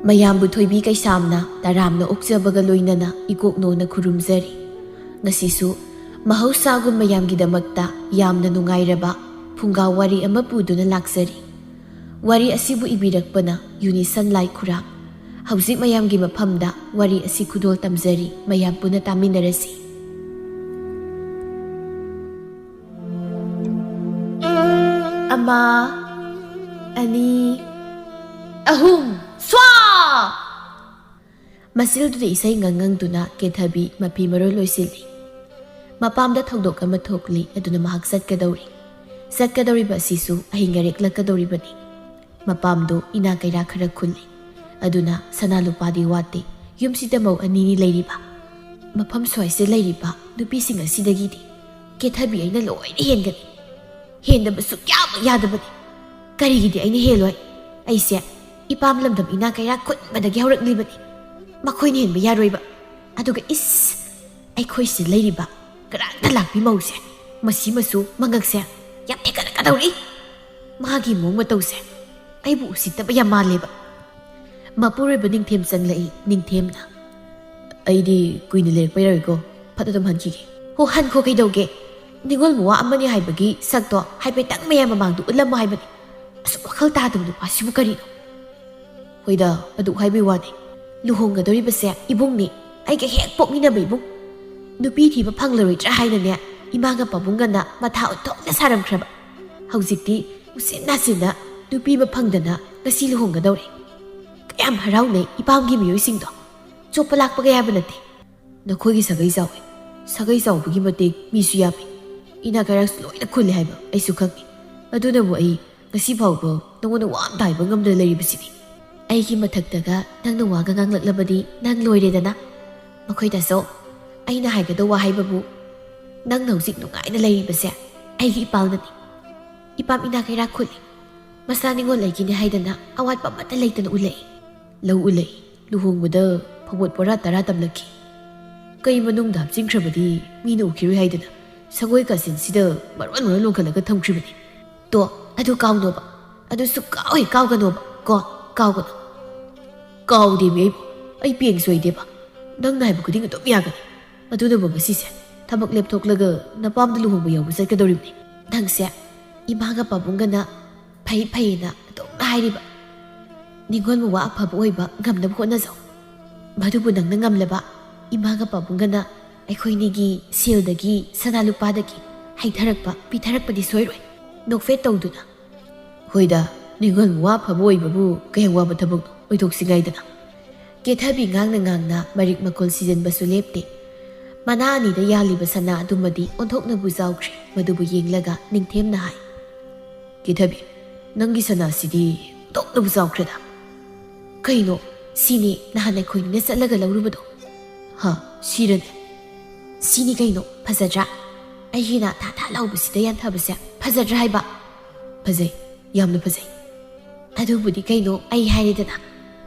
ꯃꯌꯥꯝꯕꯨ ꯊꯣꯏꯕꯤ ꯀꯩꯁꯥꯝꯅ ꯇꯔꯥꯝꯅ ꯑꯣꯛꯆꯕꯒ ꯂꯣꯏꯅꯅ ꯏꯀꯣꯛꯅꯣꯅ ꯈꯨꯔꯨꯝꯖꯔꯤ꯫ ꯉꯁꯤꯁꯨ ꯃꯍꯧꯁꯥꯒꯨꯝ ꯃꯌꯥꯝꯒꯤꯗꯃꯛꯇ ꯌꯥꯝꯅ ꯅꯨꯡꯉꯥꯏꯔꯕ ꯐꯨꯡꯒꯥ ꯋꯥꯔꯤ ꯑꯃ ꯄꯨꯗꯨꯅ ꯂꯥꯛꯆꯔꯤ꯫ ꯋꯥꯔꯤ ꯑꯁꯤꯕꯨ ꯏꯕꯤꯔꯛꯄꯅ ꯌꯨꯅꯤꯁꯟ ꯂꯥꯏꯈꯨꯔꯥ꯫ ꯍꯧꯖꯤꯛ ꯃꯌꯥꯝꯒꯤ ꯃꯐꯝꯗ ꯋꯥꯔꯤ ꯑꯁꯤ ꯈꯨꯗꯣꯜ ꯇꯝꯖꯔꯤ, ꯃꯌꯥꯝ ꯄꯨꯟꯅ ꯇꯥꯃꯤꯟꯅꯔꯁꯤ꯫ ꯑꯃ, ꯑꯅꯤ, ꯑꯍꯨꯝ, ꯁ꯭ꯋꯥ! ꯃꯁꯤꯜꯗꯨꯗ ꯏꯁꯩ ꯉꯪꯉꯪꯗꯨꯅ ꯀꯦꯊꯕꯤ ꯃꯐꯤ ꯃꯔꯣꯜ ꯂꯣꯏꯁꯤꯜꯂꯤ꯫ ꯃꯄꯥꯝꯗ ꯊꯧꯗꯣꯛ ꯑꯃ ꯊꯣꯛꯂꯤ, ꯑꯗꯨꯅ ꯃꯍꯥꯛ ꯆꯠꯀꯗꯧꯔꯤ꯫ ꯆꯠꯀꯗꯧꯔꯤꯕ ꯑꯁꯤꯁꯨ ꯑꯍꯤꯡ ꯌꯥꯔꯦꯛꯂꯛꯀꯗꯧꯔꯤꯕꯅꯤ꯫ ꯃꯄꯥꯝꯗꯣ ꯏꯅꯥ ꯀꯩꯔꯥ ꯈꯔ ꯈꯨꯜꯂꯤ, ꯑꯗꯨꯅ ꯁꯅꯥ ꯂꯨꯄꯥꯗꯤ ꯋꯥꯠꯇꯦ꯫ ꯌꯨꯝꯁꯤꯗ ꯃꯧ ꯑꯅꯤꯅꯤ ꯂꯩꯔꯤꯕ꯫ ꯃꯐꯝ ꯁ꯭ꯋꯥꯏꯁꯤꯗ ꯂꯩꯔꯤꯕ ꯅꯨꯄꯤꯁꯤꯡ ꯑꯁꯤꯗꯒꯤꯗꯤ ꯀꯦꯊꯕꯤ ꯑꯩꯅ ꯂꯣꯏꯅ ꯍꯦꯟꯒꯅꯤ꯫ ꯍꯦꯟꯗꯕ ꯁꯨꯛꯌꯥꯃꯛ ꯌꯥꯗꯕꯅꯤ꯫ ꯀꯔꯤꯒꯤꯗꯤ ꯑꯩꯅ ꯍꯦꯜꯂꯣꯏ? ꯑꯩꯁꯦ ꯏꯄꯥꯝ ꯂꯝꯗꯝ ꯏꯅꯥ ꯀꯩꯔꯥ ꯈꯨꯟꯕꯗꯒꯤ ꯍꯧꯔꯛꯂꯤꯕꯅꯤ꯫ ꯃꯈꯣꯏꯅ ꯍꯦꯟꯕ ꯌꯥꯔꯣꯏꯕ꯫ ꯑꯗꯨꯒ ꯑꯩꯈꯣꯏꯁꯤꯗ ꯂꯩꯔꯤꯕ ꯀꯔꯥꯡꯇ ꯂꯥꯛꯄꯤ ꯃꯧꯁꯦ, ꯃꯁꯤ ꯃꯉꯛꯁꯦ ꯌꯥꯝ ꯊꯦꯛꯀꯠꯂꯛꯀꯗꯧꯔꯤ꯫ ꯃꯥꯒꯤ ꯃꯑꯣꯡ ꯃꯇꯧꯁꯦ ꯑꯩꯕꯨ ꯎꯁꯤꯠꯇꯕ ꯌꯥꯝ ꯃꯥꯜꯂꯦꯕ꯫ ꯃꯄꯨꯔꯣꯏꯕ ꯅꯤꯡꯊꯦꯝ ꯆꯪꯂꯛꯏ꯫ ꯅꯤꯡꯊꯦꯝꯅ, ꯑꯩꯗꯤ ꯀꯨꯏꯅ ꯂꯩꯔꯛꯄ ꯌꯥꯔꯣꯏꯀꯣ, ꯐꯠ ꯑꯗꯨꯝ ꯍꯟꯈꯤꯒꯦ꯫ ꯍꯣ, ꯍꯟꯈꯣ ꯀꯩꯗꯧꯒꯦ? ꯅꯤꯡꯉꯣꯜ ꯃꯋꯥ ꯑꯃꯅꯤ ꯍꯥꯏꯕꯒꯤ ꯁꯛꯇꯣ ꯍꯥꯏꯐꯦꯠꯇꯪ ꯃꯌꯥꯝ ꯃꯃꯥꯡꯗ ꯎꯠꯂꯝꯃꯣ ꯍꯥꯏꯕꯅꯤ꯫ ꯑꯁꯨꯛ ꯋꯥꯈꯜ ꯇꯥꯗꯕ ꯅꯨꯄꯥꯁꯤꯕꯨ ꯀꯔꯤꯅꯣ? ꯍꯣꯏꯗ, ꯑꯗꯨꯛ ꯍꯥꯏꯕꯩ ꯋꯥꯅꯤ꯫ ꯂꯨꯍꯣꯡꯒꯗꯧꯔꯤꯕꯁꯦ ꯏꯕꯨꯡꯅꯤ, ꯑꯩꯒ ꯍꯦꯛ ꯄꯣꯛꯃꯤꯟꯅꯕ ꯏꯕꯨꯡ꯫ ꯅꯨꯄꯤ ꯊꯤꯕ ꯐꯪꯂꯔꯣꯏꯗ꯭ꯔꯥ ꯍꯥꯏꯅꯅꯦ ꯏꯃꯥꯒ ꯄꯥꯕꯨꯡꯒꯅ ꯃꯊꯥ ꯑꯣꯟꯊꯣꯛꯅ ꯁꯥꯔꯝꯈ꯭ꯔꯕ꯫ ꯍꯧꯖꯤꯛꯇꯤ ꯎꯆꯤꯟ ꯅꯥꯆꯤꯟꯅ ꯅꯨꯄꯤ ꯑꯃ ꯐꯪꯗꯅ ꯉꯁꯤ ꯂꯨꯍꯣꯡꯒꯗꯧꯔꯦ꯫ ꯀꯌꯥꯝ ꯍꯔꯥꯎꯅꯩ ꯏꯄꯥꯝꯒꯤ ꯃꯤꯑꯣꯏꯁꯤꯡꯗꯣ꯫ ꯆꯣꯞꯄ ꯂꯥꯛꯄꯒ ꯌꯥꯕ ꯅꯠꯇꯦ꯫ ꯅꯈꯣꯏꯒꯤ ꯁꯥꯒꯩ ꯆꯥꯎꯏ, ꯁꯥꯒꯩ ꯆꯥꯎꯕꯒꯤ ꯃꯇꯤꯛ ꯃꯤꯁꯨ ꯌꯥꯝꯃꯤ꯫ ꯏꯅꯥ ꯀꯩꯔꯥꯛꯁꯨ ꯂꯣꯏꯅ ꯈꯨꯜꯂꯦ ꯍꯥꯏꯕ ꯑꯩꯁꯨ ꯈꯪꯏ꯫ ꯑꯗꯨꯅꯕꯨ ꯑꯩ ꯉꯁꯤ ꯐꯥꯎꯕ ꯅꯪꯉꯣꯟꯗ ꯋꯥ ꯑꯃꯇ ꯍꯥꯏꯕ ꯉꯝꯗꯅ ꯂꯩꯔꯤꯕꯁꯤꯅꯤ꯫ ꯑꯩꯒꯤ ꯃꯊꯛꯇꯒ ꯅꯪꯅ ꯋꯥꯒ ꯉꯥꯡꯂꯛꯂꯕꯗꯤ ꯅꯪ ꯂꯣꯏꯔꯦꯗꯅ꯫ ꯃꯈꯣꯏꯗꯁꯨ ꯑꯩꯅ ꯍꯥꯏꯒꯗꯧꯕ ꯍꯥꯏꯕꯕꯨ, ꯅꯪꯅ ꯍꯧꯖꯤꯛ ꯅꯨꯡꯉꯥꯏꯅ ꯂꯩꯔꯤꯕꯁꯦ ꯑꯩꯒꯤ ꯏꯄꯥꯜꯅꯅꯤ꯫ ꯏꯄꯥꯝ ꯏꯅꯥ ꯀꯩꯔꯥꯛ ꯈꯨꯜꯂꯤ꯫ ꯃꯆꯥ ꯅꯤꯡꯉꯣꯜ ꯑꯩꯒꯤꯅꯤ ꯍꯥꯏꯗꯅ ꯑꯋꯥꯠꯄ ꯑꯃꯠꯇ ꯂꯩꯇꯅ ꯎꯠꯂꯛꯏ꯫ ꯂꯧ ꯎꯠꯂꯛꯏ꯫ ꯂꯨꯍꯣꯡꯕꯗ ꯐꯧꯕꯣꯠ ꯕꯣꯔꯥ 10 ꯇꯝꯂꯛꯈꯤ꯫ ꯀꯩ ꯃꯅꯨꯡꯗ ꯍꯥꯞꯆꯤꯟꯈ꯭ꯔꯕꯗꯤ ꯃꯤꯅ ꯎꯈꯤꯔꯣꯏ ꯍꯥꯏꯗꯅ ꯁꯒꯣꯜ ꯀꯥꯆꯤꯟꯁꯤꯗ ꯃꯔꯣꯟ ꯂꯣꯟꯈꯠꯂꯒ ꯊꯝꯈ꯭ꯔꯤꯕꯅꯤ꯫ ꯇꯣ, ꯑꯗꯨ ꯀꯥꯎꯅꯣꯕ꯫ ꯑꯗꯨ ꯁꯨꯛꯀꯥꯎ ꯍꯦꯛ ꯀꯥꯎꯒꯅꯣꯕ ꯀꯣ, ꯀꯥꯎꯒꯅꯨ꯫ ꯀꯥꯎꯗꯦꯃꯤ ꯑꯩ ꯄꯦꯡ ꯁꯣꯏꯗꯦꯕ꯫ ꯅꯪꯅ ꯍꯥꯏꯕ ꯈꯨꯗꯤꯡ ꯑꯗꯨꯝ ꯌꯥꯒꯅꯤ꯫ ꯑꯗꯨꯅꯕꯨ ꯉꯁꯤꯁꯦ ꯊꯕꯛ ꯂꯦꯞꯊꯣꯛꯂꯒ ꯅꯄꯥꯝꯗ ꯂꯨꯍꯣꯡꯕ ꯌꯥꯎꯕ ꯆꯠꯀꯗꯧꯔꯤꯕꯅꯤ꯫ ꯅꯪꯁꯦ ꯏꯃꯥꯒ ꯄꯥꯕꯨꯡꯒꯅ ꯐꯩꯌꯦꯅ ꯑꯗꯨꯝ ꯍꯥꯏꯔꯤꯕ꯫ ꯅꯤꯡꯉꯣꯜ ꯃꯋꯥ ꯑꯐꯕ ꯑꯣꯏꯕ ꯉꯝꯅꯕ ꯍꯣꯠꯅꯖꯧ꯫ ꯃꯗꯨꯕꯨ ꯅꯪꯅ ꯉꯝꯂꯕ ꯏꯃꯥꯒ ꯄꯥꯕꯨꯡꯒꯅ ꯑꯩꯈꯣꯏꯅꯤꯒꯤ ꯁꯦꯜꯗꯒꯤ ꯁꯅꯥ ꯂꯨꯄꯥꯗꯒꯤ ꯍꯩꯊꯔꯛꯄ ꯄꯤꯊꯔꯛꯄꯗꯤ ꯁꯣꯏꯔꯣꯏ, ꯅꯣꯛꯐꯦꯠ ꯇꯧꯗꯨꯅ꯫ ꯍꯣꯏꯗ, ꯅꯤꯡꯉꯣꯜ ꯃꯋꯥ ꯑꯐꯕ ꯑꯣꯏꯕꯕꯨ ꯀꯌꯥꯝ ꯋꯥꯕ ꯊꯕꯛꯅꯣ, ꯑꯣꯏꯊꯣꯛꯁꯤꯉꯥꯏꯗꯅ꯫ ꯀꯦꯊꯕꯤ ꯉꯥꯡꯅ ꯃꯔꯤꯛ ꯃꯈꯣꯜ ꯁꯤꯖꯟꯕꯁꯨ ꯂꯦꯞꯇꯦ꯫ ꯃꯅꯥ ꯑꯅꯤꯗ ꯌꯥꯜꯂꯤꯕ ꯁꯅꯥ ꯑꯗꯨꯃꯗꯤ ꯑꯣꯟꯊꯣꯛꯅꯕꯨ ꯆꯥꯎꯈ꯭ꯔꯦ꯫ ꯃꯗꯨꯕꯨ ꯌꯦꯡꯂꯒ ꯅꯤꯡꯊꯦꯝꯅ ꯍꯥꯏ, ꯀꯦꯊꯕꯤ, ꯅꯪꯒꯤ ꯁꯅꯥꯁꯤꯗꯤ ꯑꯣꯟꯊꯣꯛꯅꯕꯨ ꯆꯥꯎꯈ꯭ꯔꯦꯗ꯫ ꯀꯩꯅꯣ, ꯁꯤꯅꯤ ꯅꯍꯥꯟ ꯑꯩꯈꯣꯏꯅꯤꯅ ꯆꯠꯂꯒ ꯂꯧꯔꯨꯕꯗꯣ꯫ ꯍꯥ, ꯁꯤꯔꯅꯦ? ꯁꯤꯅꯤ ꯀꯩꯅꯣ, ꯐꯖꯗ꯭ꯔꯥ? ꯑꯩꯒꯤꯅ ꯊꯥ ꯂꯥꯎꯕꯁꯤꯗ ꯌꯥꯟꯊꯕꯁꯦ ꯐꯖꯗ꯭ꯔꯥ ꯍꯥꯏꯕ? ꯐꯖꯩ, ꯌꯥꯝꯅ ꯐꯖꯩ꯫ ꯑꯗꯨꯕꯨꯗꯤ ꯀꯩꯅꯣ, ꯑꯩ ꯍꯥꯏꯔꯦꯗꯅ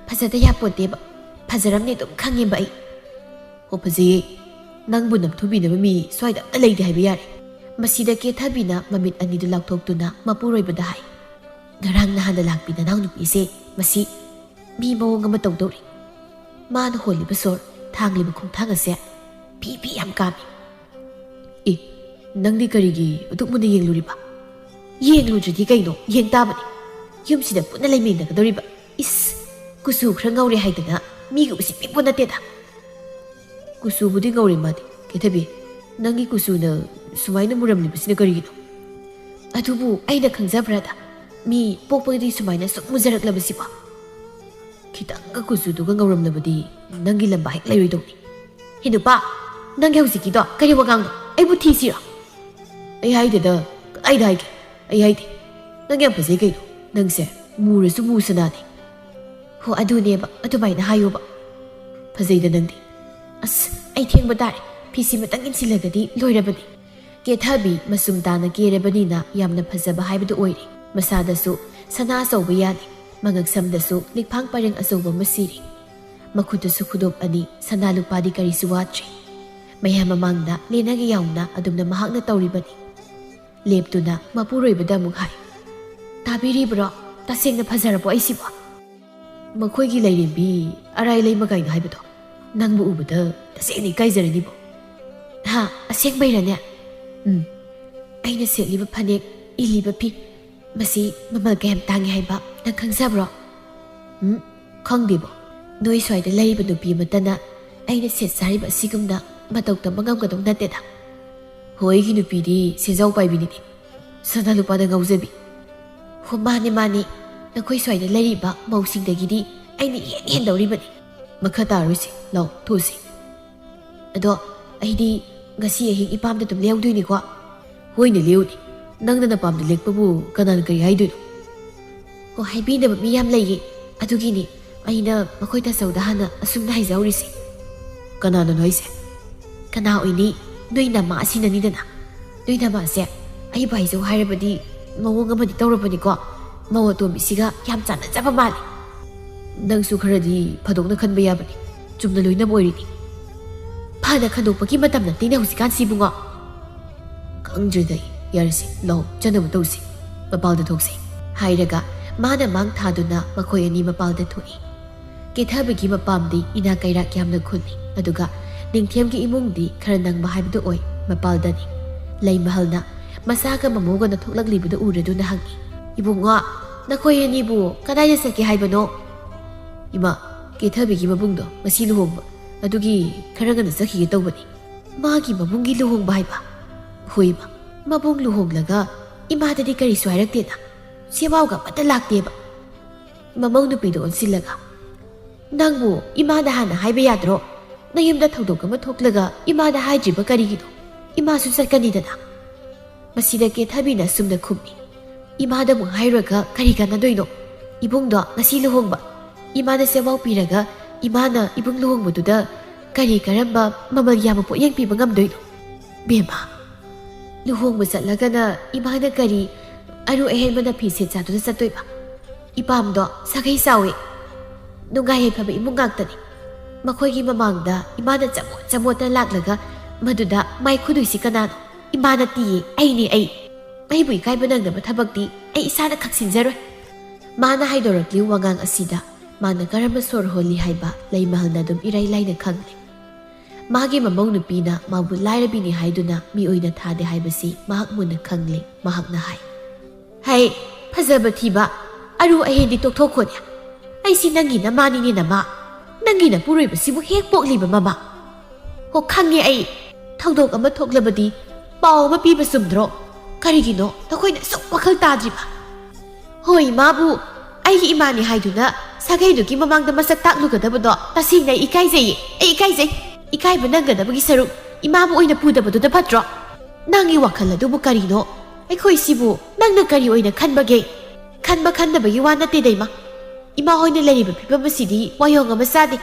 ꯐꯖꯗ ꯌꯥꯄꯣꯠꯇꯦꯕ꯫ ꯐꯖꯔꯝꯅꯤ ꯑꯗꯨꯝ ꯈꯪꯉꯦꯕ ꯑꯩ꯫ ꯍꯣ, ꯐꯖꯩꯌꯦ꯫ ꯅꯪꯕꯨ ꯅꯝꯊꯨꯕꯤꯅꯕ ꯃꯤ ꯁ꯭ꯋꯥꯏꯗ ꯑꯝꯇ ꯂꯩꯇꯦ ꯍꯥꯏꯕ ꯌꯥꯔꯦ꯫ ꯃꯁꯤꯗ ꯀꯦꯊꯕꯤꯅ ꯃꯃꯤꯠ ꯑꯅꯤꯗꯨ ꯂꯥꯎꯊꯣꯛꯇꯨꯅ ꯃꯄꯨꯔꯣꯏꯕꯗ ꯍꯥꯏ, ꯉꯔꯥꯡ ꯅꯍꯥꯟꯗ ꯂꯥꯛꯄꯤ ꯅꯅꯥꯎ ꯅꯨꯄꯤꯁꯦ ꯃꯁꯤ ꯃꯤ ꯃꯑꯣꯡ ꯑꯃ ꯇꯧꯗꯧꯔꯤ꯫ ꯃꯥꯅ ꯍꯣꯜꯂꯤꯕ ꯁꯣꯔ, ꯊꯥꯡꯂꯤꯕ ꯈꯣꯡꯊꯥꯡ ꯑꯁꯦ ꯐꯤ ꯌꯥꯝ ꯀꯥꯝꯃꯤ꯫ ꯑꯦ, ꯅꯪꯗꯤ ꯀꯔꯤꯒꯤ ꯑꯗꯨꯛ ꯃꯨꯟꯅ ꯌꯦꯡꯂꯨꯔꯤꯕ? ꯌꯦꯡꯂꯨꯗ꯭ꯔꯗꯤ ꯀꯩꯅꯣ, ꯌꯦꯡ ꯇꯥꯕꯅꯤ꯫ ꯌꯨꯝꯁꯤꯗ ꯄꯨꯟꯅ ꯂꯩꯃꯤꯟꯅꯒꯗꯧꯔꯤꯕ ꯀꯨꯆꯨ ꯈꯔ ꯉꯧꯔꯦ ꯍꯥꯏꯗꯅ ꯃꯤꯒ ꯎꯁꯤꯠꯄꯤꯄꯣꯠ ꯅꯠꯇꯦꯗ꯫ ꯀꯨꯆꯨꯕꯨꯗꯤ ꯉꯧꯔꯦ ꯃꯥꯗꯤ, ꯀꯦꯊꯕꯤ꯫ ꯅꯪꯒꯤ ꯀꯨꯆꯨꯅ ꯁꯨꯃꯥꯏꯅ ꯃꯨꯔꯝꯂꯤꯕꯁꯤꯅ ꯀꯔꯤꯒꯤꯅꯣ? ꯑꯗꯨꯕꯨ ꯑꯩꯅ ꯈꯪꯖꯕ꯭ꯔꯥꯗ, ꯃꯤ ꯄꯣꯛꯄꯗꯤ ꯁꯨꯃꯥꯏꯅ ꯁꯨꯛ ꯃꯨꯖꯔꯛꯂꯕꯁꯤꯕꯣ? ꯈꯤꯇꯪꯒ ꯀꯨꯆꯨꯗꯨꯒ ꯉꯧꯔꯝꯂꯕꯗꯤ ꯅꯪꯒꯤ ꯂꯝꯕꯥ ꯍꯦꯛ ꯂꯩꯔꯣꯏꯗꯧꯅꯤ꯫ ꯍꯦ ꯅꯨꯄꯥ, ꯅꯪꯒꯤ ꯍꯧꯖꯤꯛꯀꯤꯗꯣ ꯀꯔꯤ ꯋꯥꯉꯥꯡꯅꯣ? ꯑꯩꯕꯨ ꯊꯤꯁꯤꯔꯣ? ꯑꯩ ꯍꯥꯏꯗꯦꯗ, ꯀꯗꯥꯏꯗ ꯍꯥꯏꯒꯦ? ꯑꯩ ꯍꯥꯏꯗꯦ꯫ ꯅꯪ ꯌꯥꯝ ꯐꯖꯩ ꯀꯩꯅꯣ, ꯅꯪꯁꯦ ꯃꯨꯔꯁꯨ ꯃꯨꯁꯅꯥꯅꯤ꯫ ꯍꯣ, ꯑꯗꯨꯅꯦꯕ, ꯑꯗꯨꯃꯥꯏꯅ ꯍꯥꯏꯌꯣꯕ꯫ ꯐꯖꯩꯗ ꯅꯪꯗꯤ꯫ ꯑꯩ ꯊꯦꯡꯕ ꯇꯥꯔꯦ, ꯐꯤꯁꯤꯃꯇꯪ ꯏꯟꯁꯤꯜꯂꯒꯗꯤ ꯂꯣꯏꯔꯕꯅꯤ꯫ ꯀꯦꯊꯕꯤ ꯃꯁꯨꯝ ꯇꯥꯅ ꯀꯦꯔꯕꯅꯤꯅ ꯌꯥꯝꯅ ꯐꯖꯕ ꯍꯥꯏꯕꯗꯨ ꯑꯣꯏꯔꯦ꯫ ꯃꯁꯥꯗꯁꯨ ꯁꯅꯥ ꯑꯆꯧꯕ ꯌꯥꯜꯂꯤ꯫ ꯃꯉꯛ ꯁꯝꯗꯁꯨ ꯂꯤꯛꯐꯥꯡ ꯄꯔꯦꯡ ꯑꯆꯧꯕ ꯑꯃ ꯁꯤꯔꯤ꯫ ꯃꯈꯨꯠꯇꯁꯨ ꯈꯨꯗꯣꯞ ꯑꯅꯤ, ꯁꯅꯥ ꯂꯨꯄꯥꯗꯤ ꯀꯔꯤꯁꯨ ꯋꯥꯠꯇ꯭ꯔꯤ꯫ ꯃꯌꯥꯝ ꯃꯃꯥꯡꯗ ꯂꯦꯅꯒ ꯌꯥꯎꯅ ꯑꯗꯨꯝꯅ ꯃꯍꯥꯛꯅ ꯇꯧꯔꯤꯕꯅꯤ꯫ ꯂꯦꯞꯇꯨꯅ ꯃꯄꯨꯔꯣꯏꯕꯗ ꯑꯃꯨꯛ ꯍꯥꯏ, ꯇꯥꯕꯤꯔꯤꯕ꯭ꯔꯣ? ꯇꯁꯦꯡꯅ ꯐꯖꯔꯕꯣ ꯑꯩꯁꯤꯕꯣ? ꯃꯈꯣꯏꯒꯤ ꯂꯩꯔꯦꯝꯕꯤ ꯑꯔꯥꯏ ꯂꯩꯃꯒꯥꯏꯅ ꯍꯥꯏꯕꯗꯣ ꯅꯪꯕꯨ ꯎꯕꯗ ꯇꯁꯦꯡꯅ ꯏꯀꯥꯏꯖꯔꯅꯤꯕꯣ. ꯍꯥ, ꯑꯁꯦꯡꯕꯩꯔꯅꯦ? ꯑꯩꯅ ꯁꯦꯠꯂꯤꯕ ꯐꯅꯦꯛ, ꯏꯜꯂꯤꯕ ꯐꯤ ꯃꯁꯤ ꯃꯃꯜ ꯀꯌꯥꯝ ꯇꯥꯡꯉꯤ ꯍꯥꯏꯕ ꯅꯪ ꯈꯪꯖꯕ꯭ꯔꯣ? ꯈꯪꯗꯦꯕꯣ. ꯅꯣꯏ ꯁ꯭ꯋꯥꯏꯗ ꯂꯩꯔꯤꯕ ꯅꯨꯄꯤ ꯑꯃꯠꯇꯅ ꯑꯩꯅ ꯁꯦꯠ ꯆꯥꯔꯤꯕ ꯑꯁꯤꯒꯨꯝꯅ ꯃꯇꯧ ꯇꯝꯕ ꯉꯝꯒꯗꯧ ꯅꯠꯇꯦꯗ. ꯍꯣꯏꯒꯤ ꯅꯨꯄꯤꯗꯤ ꯁꯦꯟꯖꯥꯎ ꯄꯥꯏꯕꯤꯅꯤꯅꯦ, ꯁꯅꯥ ꯂꯨꯄꯥꯗ ꯉꯥꯎꯖꯕꯤ. ꯍꯣ ꯃꯥꯅꯦ ꯃꯥꯅꯦ, ꯅꯈꯣꯏ ꯁ꯭ꯋꯥꯏꯗ ꯂꯩꯔꯤꯕ ꯃꯧꯁꯤꯡꯗꯒꯤꯗꯤ ꯑꯩꯅ ꯍꯦꯟꯗꯧꯔꯤꯕꯅꯤ. ꯃꯈꯥ ꯇꯥꯔꯣꯏꯁꯤ, ꯂꯥꯎ ꯊꯨꯁꯤ. ꯑꯗꯣ ꯑꯩꯗꯤ ꯉꯁꯤ ꯑꯍꯤꯡ ꯏꯄꯥꯝꯗ ꯑꯗꯨꯝ ꯂꯦꯛꯍꯧꯗꯣꯏꯅꯤꯀꯣ? ꯍꯣꯏꯅꯦ ꯂꯦꯛꯎꯅꯤ. ꯅꯪꯅ ꯅꯄꯥꯝꯗ ꯂꯦꯛꯄꯕꯨ ꯀꯅꯥꯅ ꯀꯔꯤ ꯍꯥꯏꯗꯣꯏꯅꯣ? ꯍꯣ ꯍꯥꯏꯕꯤꯅꯕ ꯃꯤ ꯌꯥꯝ ꯂꯩꯌꯦ, ꯑꯗꯨꯒꯤꯅꯤ ꯑꯩꯅ ꯃꯈꯣꯏ ꯇꯥꯆꯧꯗ ꯍꯥꯟꯅ ꯑꯁꯨꯝꯅ ꯍꯥꯏꯖꯍꯧꯔꯤꯁꯤ. ꯀꯅꯥꯅꯅꯣ ꯍꯥꯏꯁꯦ? ꯀꯅꯥ ꯑꯣꯏꯅꯤ? ꯅꯣꯏ ꯅꯃꯥ ꯑꯁꯤꯅꯅꯤꯗꯅ. ꯅꯣꯏ ꯅꯃꯥꯁꯦ ꯑꯩꯕꯨ ꯍꯥꯏꯖꯧ ꯍꯥꯏꯔꯕꯗꯤ ꯃꯑꯣꯡ ꯑꯃꯗꯤ ꯇꯧꯔꯕꯅꯤꯀꯣ. ꯃꯧ ꯑꯇꯣꯝꯕꯤꯁꯤꯒ ꯌꯥꯝ ꯆꯥꯟꯅꯖꯕ ꯃꯥꯜꯂꯤ. ꯅꯪꯁꯨ ꯈꯔꯗꯤ ꯐꯥꯗꯣꯛꯅ ꯈꯟꯕ ꯌꯥꯕꯅꯤ. ꯆꯨꯝꯅ ꯂꯣꯏꯅꯕ ꯑꯣꯏꯔꯤꯅꯤ. ꯐꯅ ꯈꯟꯗꯣꯛꯄꯒꯤ ꯃꯇꯝ ꯅꯠꯇꯦꯅꯦ ꯍꯧꯖꯤꯛꯀꯥꯟꯁꯤꯕꯨꯉꯣ. ꯈꯪꯗ꯭ꯔꯦꯗ ꯑꯩ. ꯌꯥꯔꯁꯤ, ꯂꯥꯎ ꯆꯠꯅꯕ ꯇꯧꯁꯤ. ꯃꯄꯥꯜꯗ ꯊꯣꯛꯁꯤ. ꯍꯥꯏꯔꯒ ꯃꯥꯅ ꯃꯥꯡ ꯊꯥꯗꯨꯅ ꯃꯈꯣꯏ ꯑꯅꯤ ꯃꯄꯥꯜꯗ ꯊꯣꯛꯏ. ꯀꯦꯊꯕꯒꯤ ꯃꯄꯥꯝꯗꯤ ꯏꯅꯥ ꯀꯩꯔꯥꯛ ꯌꯥꯝꯅ ꯈꯨꯜꯂꯤ. ꯑꯗꯨꯒ ꯅꯤꯡꯊꯦꯝꯒꯤ ꯏꯃꯨꯡꯗꯤ ꯈꯔ ꯅꯪꯕ ꯍꯥꯏꯕꯗꯨ ꯑꯣꯏ. ꯃꯄꯥꯜꯗꯅꯤ. ꯂꯩꯃꯍꯜꯅ ꯃꯆꯥꯒ ꯃꯃꯧꯒꯅ ꯊꯣꯛꯂꯛꯂꯤꯕꯗꯨ ꯎꯔꯗꯨꯅ ꯍꯪꯉꯤ. ꯏꯕꯨꯡꯉꯣ, ꯅꯈꯣꯏ ꯑꯅꯤꯕꯨ ꯀꯗꯥꯏꯗ ꯆꯠꯀꯦ ꯍꯥꯏꯕꯅꯣ? ꯏꯃꯥ, ꯀꯦꯊꯕꯤꯒꯤ ꯃꯕꯨꯡꯗꯣ ꯉꯁꯤ ꯂꯨꯍꯣꯡꯕ, ꯑꯗꯨꯒꯤ ꯈꯔ ꯉꯟꯅ ꯆꯠꯈꯤꯒꯦ ꯇꯧꯕꯅꯤ. ꯃꯥꯒꯤ ꯃꯕꯨꯡꯒꯤ ꯂꯨꯍꯣꯡꯕ ꯍꯥꯏꯕ? ꯍꯣꯏ ꯏꯃꯥ. ꯃꯕꯨꯡ ꯂꯨꯍꯣꯡꯂꯒ ꯏꯃꯥꯗꯗꯤ ꯀꯔꯤꯁꯨ ꯍꯥꯏꯔꯛꯇꯦꯗ. ꯁꯦꯋꯥꯎꯒ ꯑꯃꯠꯇ ꯂꯥꯛꯇꯦꯕ. ꯃꯃꯧ ꯅꯨꯄꯤꯗꯣ ꯑꯣꯟꯁꯤꯜꯂꯒ, ꯅꯪꯕꯨ ꯏꯃꯥꯗ ꯍꯥꯟꯅ ꯍꯥꯏꯕ ꯌꯥꯗ꯭ꯔꯣ? ꯅꯌꯨꯝꯗ ꯊꯧꯗꯣꯛ ꯑꯃ ꯊꯣꯛꯂꯒ ꯏꯃꯥꯗ ꯍꯥꯏꯗ꯭ꯔꯤꯕ ꯀꯔꯤꯒꯤꯅꯣ? ꯏꯃꯥꯁꯨ ꯆꯠꯀꯅꯤꯗꯅ. ꯃꯁꯤꯗ ꯀꯦꯊꯕꯤꯅ ꯁꯨꯝꯅ ꯈꯨꯝꯃꯤ. ꯏꯃꯥꯗ ꯑꯃꯨꯛ ꯍꯥꯏꯔꯨꯔꯒ ꯀꯔꯤ ꯀꯥꯟꯅꯗꯣꯏꯅꯣ? ꯏꯕꯨꯡꯗꯣ ꯉꯁꯤ ꯂꯨꯍꯣꯡꯕ. ꯏꯃꯥꯗ ꯁꯦꯋꯥꯎ ꯄꯤꯔꯒ ꯏꯃꯥꯅ ꯏꯕꯨꯡ ꯂꯨꯍꯣꯡꯕꯗꯨꯗ ꯀꯔꯤ ꯀꯔꯝꯕ ꯃꯃꯜ ꯌꯥꯝꯕ ꯄꯣꯠꯌꯦꯡ ꯄꯤꯕ ꯉꯝꯗꯣꯏꯅꯣ? ꯕꯦꯝꯃ, ꯂꯨꯍꯣꯡꯕ ꯆꯠꯂꯒꯅ ꯏꯃꯥꯅ ꯀꯔꯤ ꯑꯔꯨ ꯑꯍꯦꯟꯕꯅ ꯐꯤ ꯁꯦꯠ ꯆꯥꯗꯨꯅ ꯆꯠꯇꯣꯏꯕ? ꯏꯄꯥꯝꯗꯣ ꯁꯥꯒꯩ ꯆꯥꯎꯏ, ꯅꯨꯡꯉꯥꯏ ꯌꯥꯏꯐꯕ ꯏꯃꯨꯡ ꯉꯥꯛꯇꯅꯤ. ꯃꯈꯣꯏꯒꯤ ꯃꯃꯥꯡꯗ ꯏꯃꯥꯅ ꯆꯃꯣꯠ ꯆꯃꯣꯠꯇ ꯂꯥꯛꯂꯒ ꯃꯗꯨꯗ ꯃꯥꯏ ꯈꯨꯗꯣꯏꯁꯤ ꯀꯅꯥꯅꯣ? ꯏꯃꯥ ꯅꯠꯇꯤꯌꯦ, ꯑꯩꯅꯦ ꯑꯩ. ꯑꯩꯕꯨ ꯏꯀꯥꯏꯕ ꯅꯪꯗꯕ ꯊꯕꯛꯇꯤ ꯑꯩ ꯏꯁꯥꯅ ꯈꯛꯁꯤꯟꯖꯔꯣꯏ. ꯃꯥꯅ ꯍꯥꯏꯗꯣꯔꯛꯂꯤ ꯋꯥꯉꯥꯡ ꯑꯁꯤꯗ ꯃꯥꯅ ꯀꯔꯝꯕ ꯁꯣꯔ ꯍꯣꯜꯂꯤ ꯍꯥꯏꯕ ꯂꯩꯃꯍꯜꯅ ꯑꯗꯨꯝ ꯏꯔꯥꯏ ꯂꯥꯏꯅ ꯈꯪꯂꯤ. ꯃꯥꯒꯤ ꯃꯃꯧ ꯅꯨꯄꯤꯅ ꯃꯥꯕꯨ ꯂꯥꯏꯔꯕꯤꯅꯤ ꯍꯥꯏꯗꯨꯅ ꯃꯤꯑꯣꯏꯅ ꯊꯥꯗꯦ ꯍꯥꯏꯕꯁꯤ ꯃꯍꯥꯛ ꯃꯨꯟꯅ ꯈꯪꯂꯤ. ꯃꯍꯥꯛꯅ ꯍꯥꯏ, ꯍꯩ ꯐꯖꯕ ꯊꯤꯕ, ꯑꯔꯨ ꯑꯍꯦꯟꯗꯤ ꯇꯣꯛꯊꯣꯛꯈꯣꯅꯦ. ꯑꯩꯁꯤ ꯅꯪꯒꯤ ꯅꯃꯥꯅꯤꯅꯦ ꯅꯃꯥ. ꯅꯪꯒꯤ ꯅꯄꯨꯔꯣꯏꯕꯁꯤꯕꯨ ꯍꯦꯛ ꯄꯣꯛꯂꯤꯕ ꯃꯃꯥ. ꯍꯣ ꯈꯪꯉꯦ ꯑꯩ. ꯊꯧꯗꯣꯛ ꯑꯃ ꯊꯣꯛꯂꯕꯗꯤ ꯄꯥꯎ ꯑꯃ ꯄꯤꯕ ꯆꯨꯝꯗ꯭ꯔꯣ? ꯀꯔꯤꯒꯤꯅꯣ ꯅꯈꯣꯏꯅ ꯑꯁꯨꯛ ꯋꯥꯈꯜ ꯇꯥꯗ꯭ꯔꯤꯕ? ꯍꯣꯏ ꯏꯃꯥꯕꯨ ꯑꯩꯒꯤ ꯏꯃꯥꯅꯤ ꯍꯥꯏꯗꯨꯅ ꯁꯥꯒꯩꯗꯨꯒꯤ ꯃꯃꯥꯡꯗ ꯃꯁꯛ ꯇꯥꯛꯂꯨꯒꯗꯕꯗꯣ ꯇꯁꯦꯡꯅ ꯑꯩ ꯏꯀꯥꯏꯖꯩꯌꯦ. ꯑꯩ ꯏꯀꯥꯏꯖꯩ. ꯏꯀꯥꯏꯕ ꯅꯪꯒꯗꯕꯒꯤ ꯁꯔꯨꯛ ꯏꯃꯥꯕꯨ ꯑꯣꯏꯅ ꯄꯨꯗꯕꯗꯨꯗ ꯐꯠꯇ꯭ꯔꯣ? ꯅꯪꯒꯤ ꯋꯥꯈꯜ ꯑꯗꯨꯕꯨ ꯀꯔꯤꯅꯣ? ꯑꯩꯈꯣꯏꯁꯤꯕꯨ ꯅꯪꯅ ꯀꯔꯤ ꯑꯣꯏꯅ ꯈꯟꯕꯒꯦ? ꯈꯟꯕ ꯈꯟꯗꯕꯒꯤ ꯋꯥ ꯅꯠꯇꯦꯗ ꯏꯃꯥ. ꯏꯃꯥ ꯍꯣꯏꯅ ꯂꯩꯔꯤꯕ ꯐꯤꯕꯝ ꯑꯁꯤꯗꯤ ꯋꯥꯌꯣꯡ ꯑꯃ ꯆꯥꯗꯦ.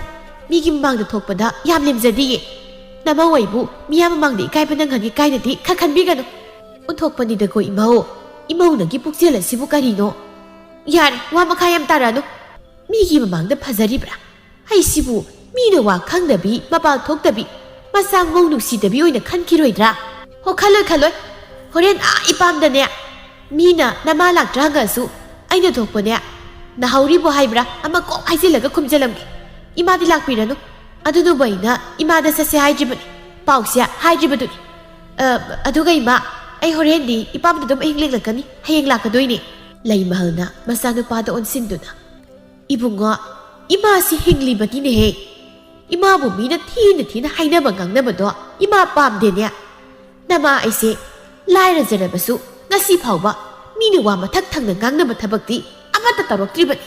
ꯃꯤꯒꯤ ꯃꯃꯥꯡꯗ ꯊꯣꯛꯄꯗ ꯌꯥꯝ ꯂꯦꯝꯖꯗꯤꯌꯦ. ꯅꯃꯧ ꯑꯩꯕꯨ ꯃꯤꯌꯥꯝ ꯃꯃꯥꯡꯗ ꯏꯀꯥꯏꯕ ꯅꯪꯍꯟꯒꯦ ꯀꯥꯏꯅꯗꯤ ꯈꯟꯕꯤꯒꯅꯨ. ꯑꯣꯟꯊꯣꯛꯄꯅꯤꯗꯀꯣ ꯏꯃꯧ. ꯏꯃꯧꯅꯒꯤ ꯄꯨꯛꯆꯦꯜ ꯑꯁꯤꯕꯨ ꯀꯔꯤꯅꯣ? ꯌꯥꯔꯦ, ꯋꯥ ꯃꯈꯥ ꯌꯥꯝ ꯇꯥꯔꯛꯑꯅꯨ. ꯃꯤꯒꯤ ꯃꯃꯥꯡꯗ ꯐꯖꯔꯤꯕ꯭ꯔꯥ ꯍꯩꯁꯤꯕꯨ ꯃꯤꯅ ꯋꯥ ꯈꯪꯗꯕꯤ, ꯃꯄꯥꯜ ꯊꯣꯛꯇꯕꯤ, ꯃꯆꯥ ꯃꯧ ꯅꯨꯡꯁꯤꯗꯕꯤ ꯑꯣꯏꯅ ꯈꯟꯈꯤꯔꯣꯏꯗ꯭ꯔꯥ? ꯍꯣ ꯈꯜꯂꯣꯏ. ꯍꯣꯔꯦꯟ ꯏꯄꯥꯝꯗꯅꯦ ꯃꯤꯅ ꯅꯃꯥ ꯂꯥꯛꯇ꯭ꯔꯥ ꯍꯪꯉꯁꯨ ꯑꯩꯅ ꯊꯣꯛꯄꯅꯦ ꯅꯍꯧꯔꯤꯕꯣ ꯍꯥꯏꯕ꯭ꯔꯥ ꯑꯃ ꯀꯣꯛ ꯍꯥꯏꯖꯤꯜꯂꯒ ꯈꯨꯝꯖꯤꯜꯂꯝꯒꯦ. ꯏꯃꯥꯗꯤ ꯂꯥꯛꯄꯤꯔꯅꯨ. ꯑꯗꯨꯅꯕꯨ ꯑꯩꯅ ꯏꯃꯥꯗ ꯆꯠꯁꯦ ꯍꯥꯏꯗ꯭ꯔꯤꯕꯅꯤ. ꯄꯥꯎꯁꯦ ꯍꯥꯏꯗ꯭ꯔꯤꯕꯗꯨꯅꯤ. ꯑꯗꯨꯒ ꯏꯃꯥ, ꯑꯩ ꯍꯣꯔꯦꯟꯗꯤ ꯏꯄꯥꯝꯗ ꯑꯗꯨꯝ ꯑꯍꯤꯡ ꯂꯦꯛꯂꯛꯀꯅꯤ. ꯍꯌꯦꯡ ꯂꯥꯛꯀꯗꯣꯏꯅꯦ. ꯂꯩꯃꯍꯜꯅ ꯃꯆꯥꯅꯨꯄꯥꯗ ꯑꯣꯟꯁꯤꯟꯗꯨꯅ, ꯏꯕꯨꯡꯉꯣ, ꯏꯃꯥꯁꯤ ꯍꯤꯡꯂꯤꯕꯅꯤꯅꯦꯍꯦ. ꯏꯃꯥꯕꯨ ꯃꯤꯅ ꯊꯤꯅ ꯍꯥꯏꯅꯕ ꯉꯥꯡꯅꯕꯗꯣ ꯏꯃꯥ ꯄꯥꯝꯗꯦꯅꯦ. ꯅꯃꯥ ꯑꯩꯁꯦ ꯂꯥꯏꯔꯖꯔꯕꯁꯨ ꯉꯁꯤ ꯐꯥꯎꯕ ꯃꯤꯅ ꯋꯥ ꯃꯊꯛ ꯊꯪꯅ ꯉꯥꯡꯅꯕ ꯊꯕꯛꯇꯤ ꯑꯃꯠꯇ ꯇꯧꯔꯛꯇ꯭ꯔꯤꯕꯅꯤ.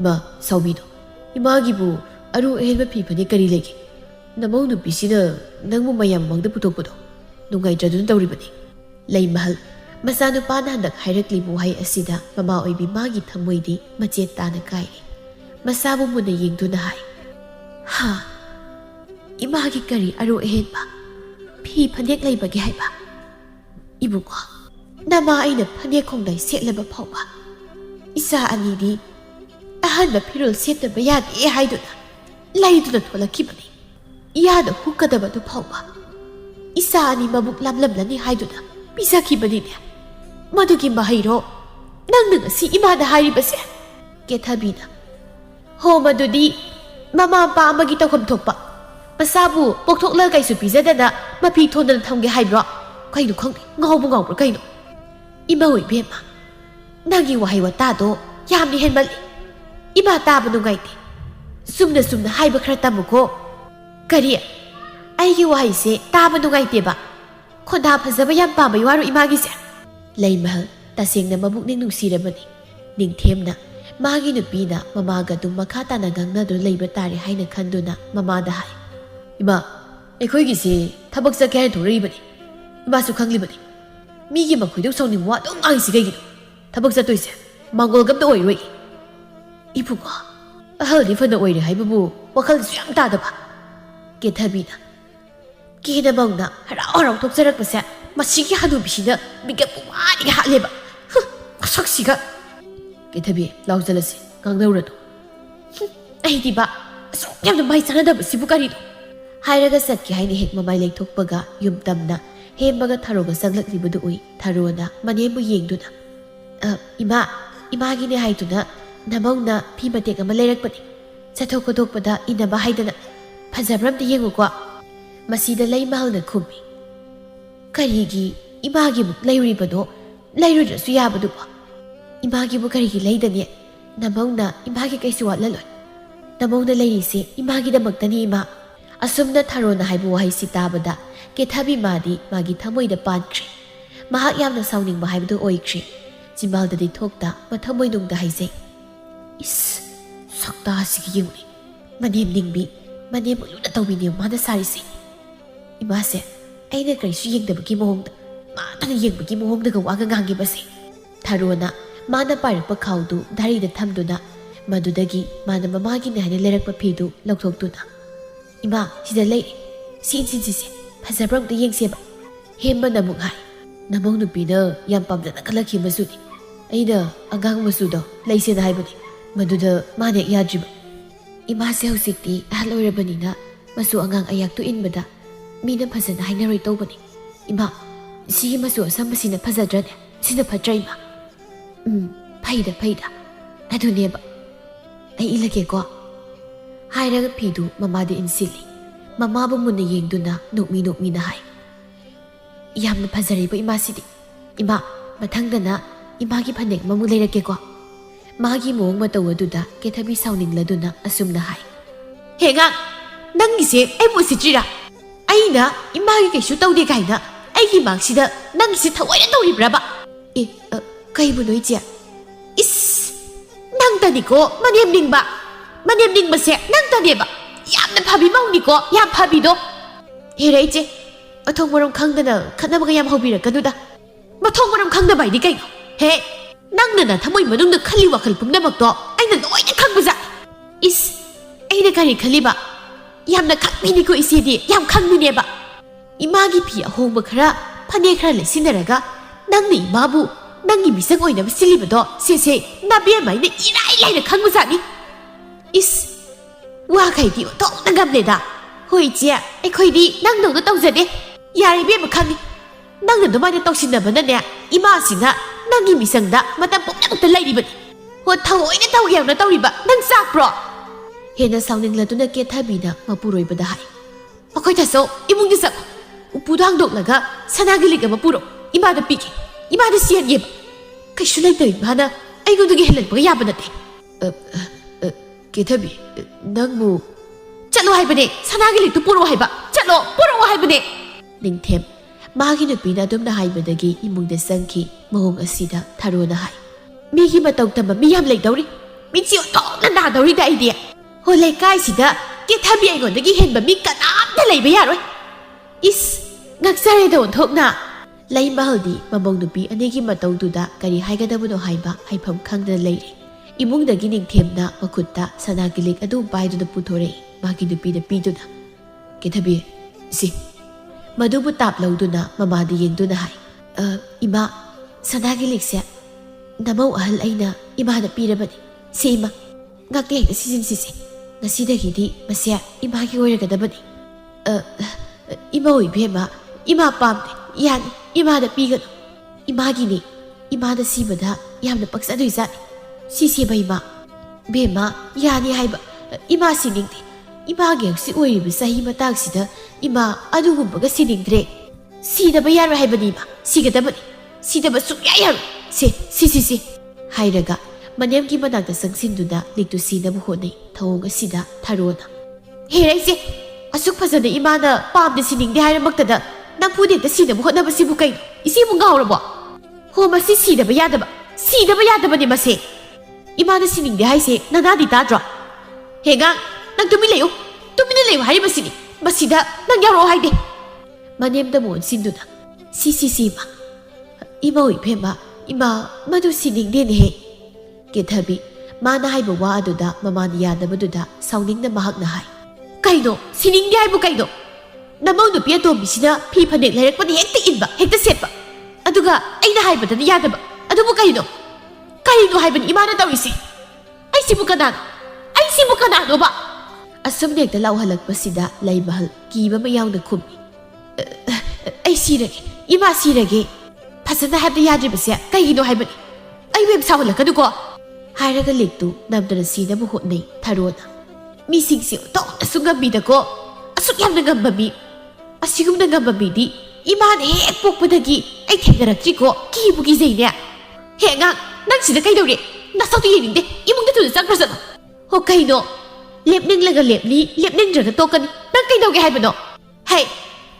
ꯃꯥ ꯁꯥꯎꯕꯤꯅꯣ. ꯏꯃꯥꯒꯤꯕꯨ ꯑꯔꯨ ꯑꯍꯦꯟꯕ ꯐꯤ ꯐꯅꯦꯛ ꯀꯔꯤ ꯂꯩꯒꯦ? ꯅꯃꯧ ꯅꯨꯄꯤꯁꯤꯅ ꯅꯪꯕꯨ ꯃꯌꯥꯝ ꯃꯃꯥꯡꯗ ꯄꯨꯊꯣꯛꯄꯗꯣ ꯅꯨꯡꯉꯥꯏꯇ꯭ꯔꯗꯨꯅ ꯇꯧꯔꯤꯕꯅꯤ. ꯂꯩꯃꯍꯜ ꯃꯆꯥꯅꯨꯄꯥꯅ ꯍꯟꯗꯛ ꯍꯥꯏꯔꯛꯂꯤꯕ ꯋꯥꯍꯩ ꯑꯁꯤꯗ ꯃꯃꯥ ꯑꯣꯏꯕꯤ ꯃꯥꯒꯤ ꯊꯃꯣꯏꯗꯤ ꯃꯆꯦꯠ ꯇꯥꯅ ꯀꯥꯏꯔꯤ. ꯃꯆꯥꯕꯨ ꯃꯨꯟꯅ ꯌꯦꯡꯗꯨꯅ ꯍꯥꯏ, ꯍꯥ, ꯏꯃꯥꯒꯤ ꯀꯔꯤ ꯑꯔꯨ ꯑꯍꯦꯟꯕ ꯐꯤ ꯐꯅꯦꯛ ꯂꯩꯕꯒꯦ ꯍꯥꯏꯕ? ꯏꯕꯨꯡꯉꯣ, ꯅꯃꯥ ꯑꯩꯅ ꯐꯅꯦꯛ ꯈꯣꯡꯗꯥꯏ ꯁꯦꯠꯂꯕ ꯐꯥꯎꯕ ꯏꯆꯥ ꯑꯅꯤꯗꯤ ꯑꯍꯟꯕ ꯐꯤꯔꯣꯜ ꯁꯦꯠꯇꯕ ꯌꯥꯗꯦ ꯍꯥꯏꯗꯨꯅ ꯂꯩꯗꯨꯅ ꯊꯣꯛꯂꯛꯈꯤꯕꯅꯤ. ꯏꯌꯥꯗ ꯍꯨꯛꯀꯗꯕꯗꯨ ꯐꯥꯎꯕ ꯏꯆꯥ ꯑꯅꯤ ꯃꯕꯨꯛ ꯂꯥꯝꯂꯝꯂꯅꯤ ꯍꯥꯏꯗꯨꯅ ꯄꯤꯖꯈꯤꯕꯅꯤꯅꯦ. ꯃꯗꯨꯒꯤ ꯃꯍꯩꯔꯣ ꯅꯪꯅ ꯉꯁꯤ ꯏꯃꯥꯗ ꯍꯥꯏꯔꯤꯕꯁꯦ? ꯀꯦꯊꯕꯤꯅ, Ho madudi mama pa amagi tawham thokpa masabu pokthokla kaisu pizadana mapi thondan thamge haibro kaino khangni ngawbu ngawbro kaino ima hoi bema nagi wahai wata do yamni henbali ima taba nungaite sumna haiba khara tamuko kari aigi wahai se taba nungaite ba khonda phajaba yam pamba yaru imagi se leimahal tasengna mabukning nungsirabani ningthemna magi nupina mamaga dum makha tana gangna do leiba tare haina khanduna mamada hai ima ekhoi gi se thabak sa kare thori bani ima su khangli bani mi gi makhoi do sawni wa dong ai si gi thabak sa toise mangol gam do oi roi ipuga ahal di fana oi re hai babu wakhal su yam ta da ba ke thabina ke na bangna harau thok sarak pasa masigi hadu bisina biga puari ga leba saksiga ke thabi laujalasi kangdaurado ai di ba so yamna mai sanada basibu kari do hairaga satki haini hek mamai leithokpaga yumtamna hembaga tharoga sanglaklibudu ui tharona manebu yengduna ima gi ne haituna namongna phi matek ama leirakpani chathokkodokpada inaba haidana phajabramta yengu ko masida leimalna khumi karigi imagi bu leiribado leirudrasu yabadu ba imagi bu karigi leidani namongna imagi kaisu watlaloi namongna leirisi imagi damaktani ima asumna tharona haibu wahai sitabada ke thabi madi magi thamoida pankri mahak yamna sawningba haibadu oikri jimbaldadi thokta mathamoi nungda haijai is sakta sigi yuni manem ningbi manem uluna tawbini mana sarisi imase aina kaisu yengdabagi mohongda matana yengbagi mohongdaga waga ngangi base tharona mana parakpa khawdu darida thamduna madudagi mana mamagi ne haina lerakpa phidu lokthokduna ima sida lei sin phajabramta yengseba hemba namuk hai namong nupina yam pamjana khalakhi masuni aina agang masudo leisena haibani maduda mane yadriba ima se hausikti ahloirabanina masu angang ayaktu inbada mina phajana hainaroi tawbani ima sigi masu asambasina phajadrane sina phatraima faida aduneba ai ilage ko hairaga phidu mamadi insili mamabu munna yengduna nokmi na hai yamna phajariba imasidi ima mathangdana imagi phanek mamu leirake ko magi mong matawaduda kethabi sawningladuna asumna hai henga nangi se ai mu sijira aina imagi kaisu tawde kaina aigi mangsida nangi se thawai tawribraba e kaibu noija is nang tani ko manem ningba se nang tani ba yamna phabi mauni ko yam phabi do here ije athong morom khangdana khatnabaga yam hobirakaduda mathong morom khangda bai di kai he nangna thamoi manungda khali wakhal pumnamak to aina loina khangbuja is aina kari khaliba yamna khakmini ko isidi yam khangmine ba imagi phi ahongba khara phane khara lesinaraga nangni imabu nangi misang oina silibado se nabe mai ne irai laina khangbuja ni is wa kai di to nangam leda hoi je ai khoi di nang dong da tawjade yari be makhangi nang da mai da tawsinabana ne ima sina nangi misangda matam pumnamta lairibani ho thawoina tawgyamna tawriba nang sakpro hena sawningladuna ke thabina mapuroibada hai akhoi thaso imungdi sak upudang doklaga sanagiliga mapuro imada piki imada sian yeb kaishu laitoi bana aigodugi helan ba yabanate ke thabi nangmu chalo haibane sanagili tu puro haiba chalo puro haibane ningthem magi nupina dumna haibadagi imungda sangki mahong asida tharona hai migi matau tamba miyam leidawri michi otona na dawri da idea ho lekai sida ke thabi aigodagi henba mi kanamta leiba yaroi is ngaksare da onthokna leima haldi mamong nupi anegi matau duda kari haigadabuno haiba haifam khangda leire imungdagi ningthemna makutta sanagilik adu baiduna puthore magi nupi da piduna ke thabi si madubu tap lauduna mamadi yengduna hai ima sanagilik se namau ahal aina ima da pirabani sima ngakte hekta sizin sisi ngasidagidi masya imagi oiragadabani ima oibema ima pamde yani ima da pigano imagi ni ima da sibada yamna paksadoi zani sisi ba ima ꯕꯦꯝꯃ ꯌꯥꯅꯤ ꯍꯥꯏꯕ ꯏꯃꯥ ꯁꯤꯅꯤꯡꯗꯦ ꯏꯃꯥꯒꯤ ꯍꯧꯖꯤꯛ ꯑꯣꯏꯔꯤꯕ ꯆꯍꯤ ꯃꯇꯥꯡꯁꯤꯗ ꯏꯃꯥ ꯑꯗꯨꯒꯨꯝꯕꯒ ꯁꯤꯅꯤꯡꯗ꯭ꯔꯦ ꯁꯤꯗꯕ ꯌꯥꯔꯣꯏ ꯍꯥꯏꯕꯅꯤ ꯏꯃꯥ ꯁꯤꯒꯗꯕꯅꯤ ꯁꯤꯗꯕ ꯁꯨꯡꯌꯥ ꯌꯥꯔꯣꯏ ꯁꯤ ꯍꯥꯏꯔꯒ ꯃꯅꯦꯝꯒꯤ ꯃꯅꯥꯛꯇ ꯆꯪꯁꯤꯟꯗꯨꯅ ꯂꯤꯛꯇꯨ ꯁꯤꯅꯕ ꯍꯣꯠꯅꯩ ꯊꯧꯑꯣꯡ ꯑꯁꯤꯗ ꯊꯥꯔꯣꯅ ꯍꯦꯔ ꯏꯆꯦ ꯑꯁꯨꯛ ꯐꯖꯅ ꯏꯃꯥꯅ ꯄꯥꯝꯗ ꯁꯤꯅꯤꯡꯗꯦ ꯍꯥꯏꯔꯃꯛꯇꯗ ꯅꯝꯐꯨꯗ ꯍꯦꯛꯇ ꯁꯤꯅꯕ ꯍꯣꯠꯅꯕꯁꯤꯕꯨ ꯀꯩꯅꯣ ꯏꯆꯦꯕꯨ ꯉꯥꯎꯔꯕꯣ ꯍꯣ ꯃꯁꯤ ꯁꯤꯗꯕ ꯌꯥꯗꯕꯅꯤ ꯃꯁꯦ 이마는 시닝데 하이세 나나디 따드라 해강 난 뚜밀레요 하이마시니 마시다 난 야로 하이데 마넴다 몬 신두나 시시시마 이마 위페마 이마 마두 시닝데네 해 게타비 마나 하이바 와두다 마마니 야다바두다 사우닝나 마학나 하이 까이노 시닝데 하이부 까이노 나마우누 피아토 미시나 피파넥 레렉바니 헥트 인바 헥트 셋바 아두가 아이나 하이바다니 야다바 아두부 까이노 까이노 하이바니 이마나 따위시 아이시부 까나노 바 ꯑꯁꯨꯝꯅꯦꯛꯇ ꯂꯥꯎꯍꯜꯂꯛꯄꯁꯤꯗ ꯂꯩꯃꯍꯜ ꯀꯤꯕ ꯃꯌꯥꯎꯅ ꯈꯨꯝꯃꯤ ꯑꯩ ꯁꯤꯔꯒꯦ ꯏꯃꯥ ꯁꯤꯔꯒꯦ ꯐꯖꯅ ꯍꯥꯏꯕꯗ ꯌꯥꯗ꯭ꯔꯤꯕꯁꯦ ꯀꯩꯒꯤꯅꯣ ꯍꯥꯏꯕꯅꯤ ꯑꯩ ꯃꯦꯝ ꯁꯥꯎꯍꯜꯂꯛꯀꯅꯨꯀꯣ ꯍꯥꯏꯔꯒ ꯂꯤꯛꯇꯨ ꯅꯝꯗꯅ ꯁꯤꯅꯕ ꯍꯣꯠꯅꯩ ꯊꯥꯔꯣꯅ ꯃꯤꯁꯤꯡꯁꯦ ꯑꯣꯟꯊꯣꯛꯅꯁꯨ ꯉꯝꯃꯤꯗꯀꯣ ꯑꯁꯨꯛ ꯌꯥꯝꯅ ꯉꯝꯕ ꯃꯤ ꯑꯁꯤꯒꯨꯝꯅ ꯉꯝꯕ ꯃꯤꯗꯤ ꯏꯃꯥꯅ ꯍꯦꯛ ꯄꯣꯛꯄꯗꯒꯤ ꯑꯩ ꯊꯦꯡꯅꯔꯛꯇ꯭ꯔꯤꯀꯣ ꯀꯤꯕꯨ ꯀꯤꯖꯩꯅꯦ ꯍꯦ ꯑꯉꯥꯡ ꯅꯪ ꯁꯤꯗ ꯀꯩꯗꯧꯔꯤ ꯅꯁꯛꯇꯨ ꯌꯦꯡꯅꯤꯡꯗꯦ ꯏꯃꯨꯡꯗ ꯊꯨꯅ ꯆꯪꯈ꯭ꯔꯁꯅꯨ ꯍꯣ ꯀꯩꯅꯣ lepninlaga lepni lepnindraga tokani nang kaidauge haibano hai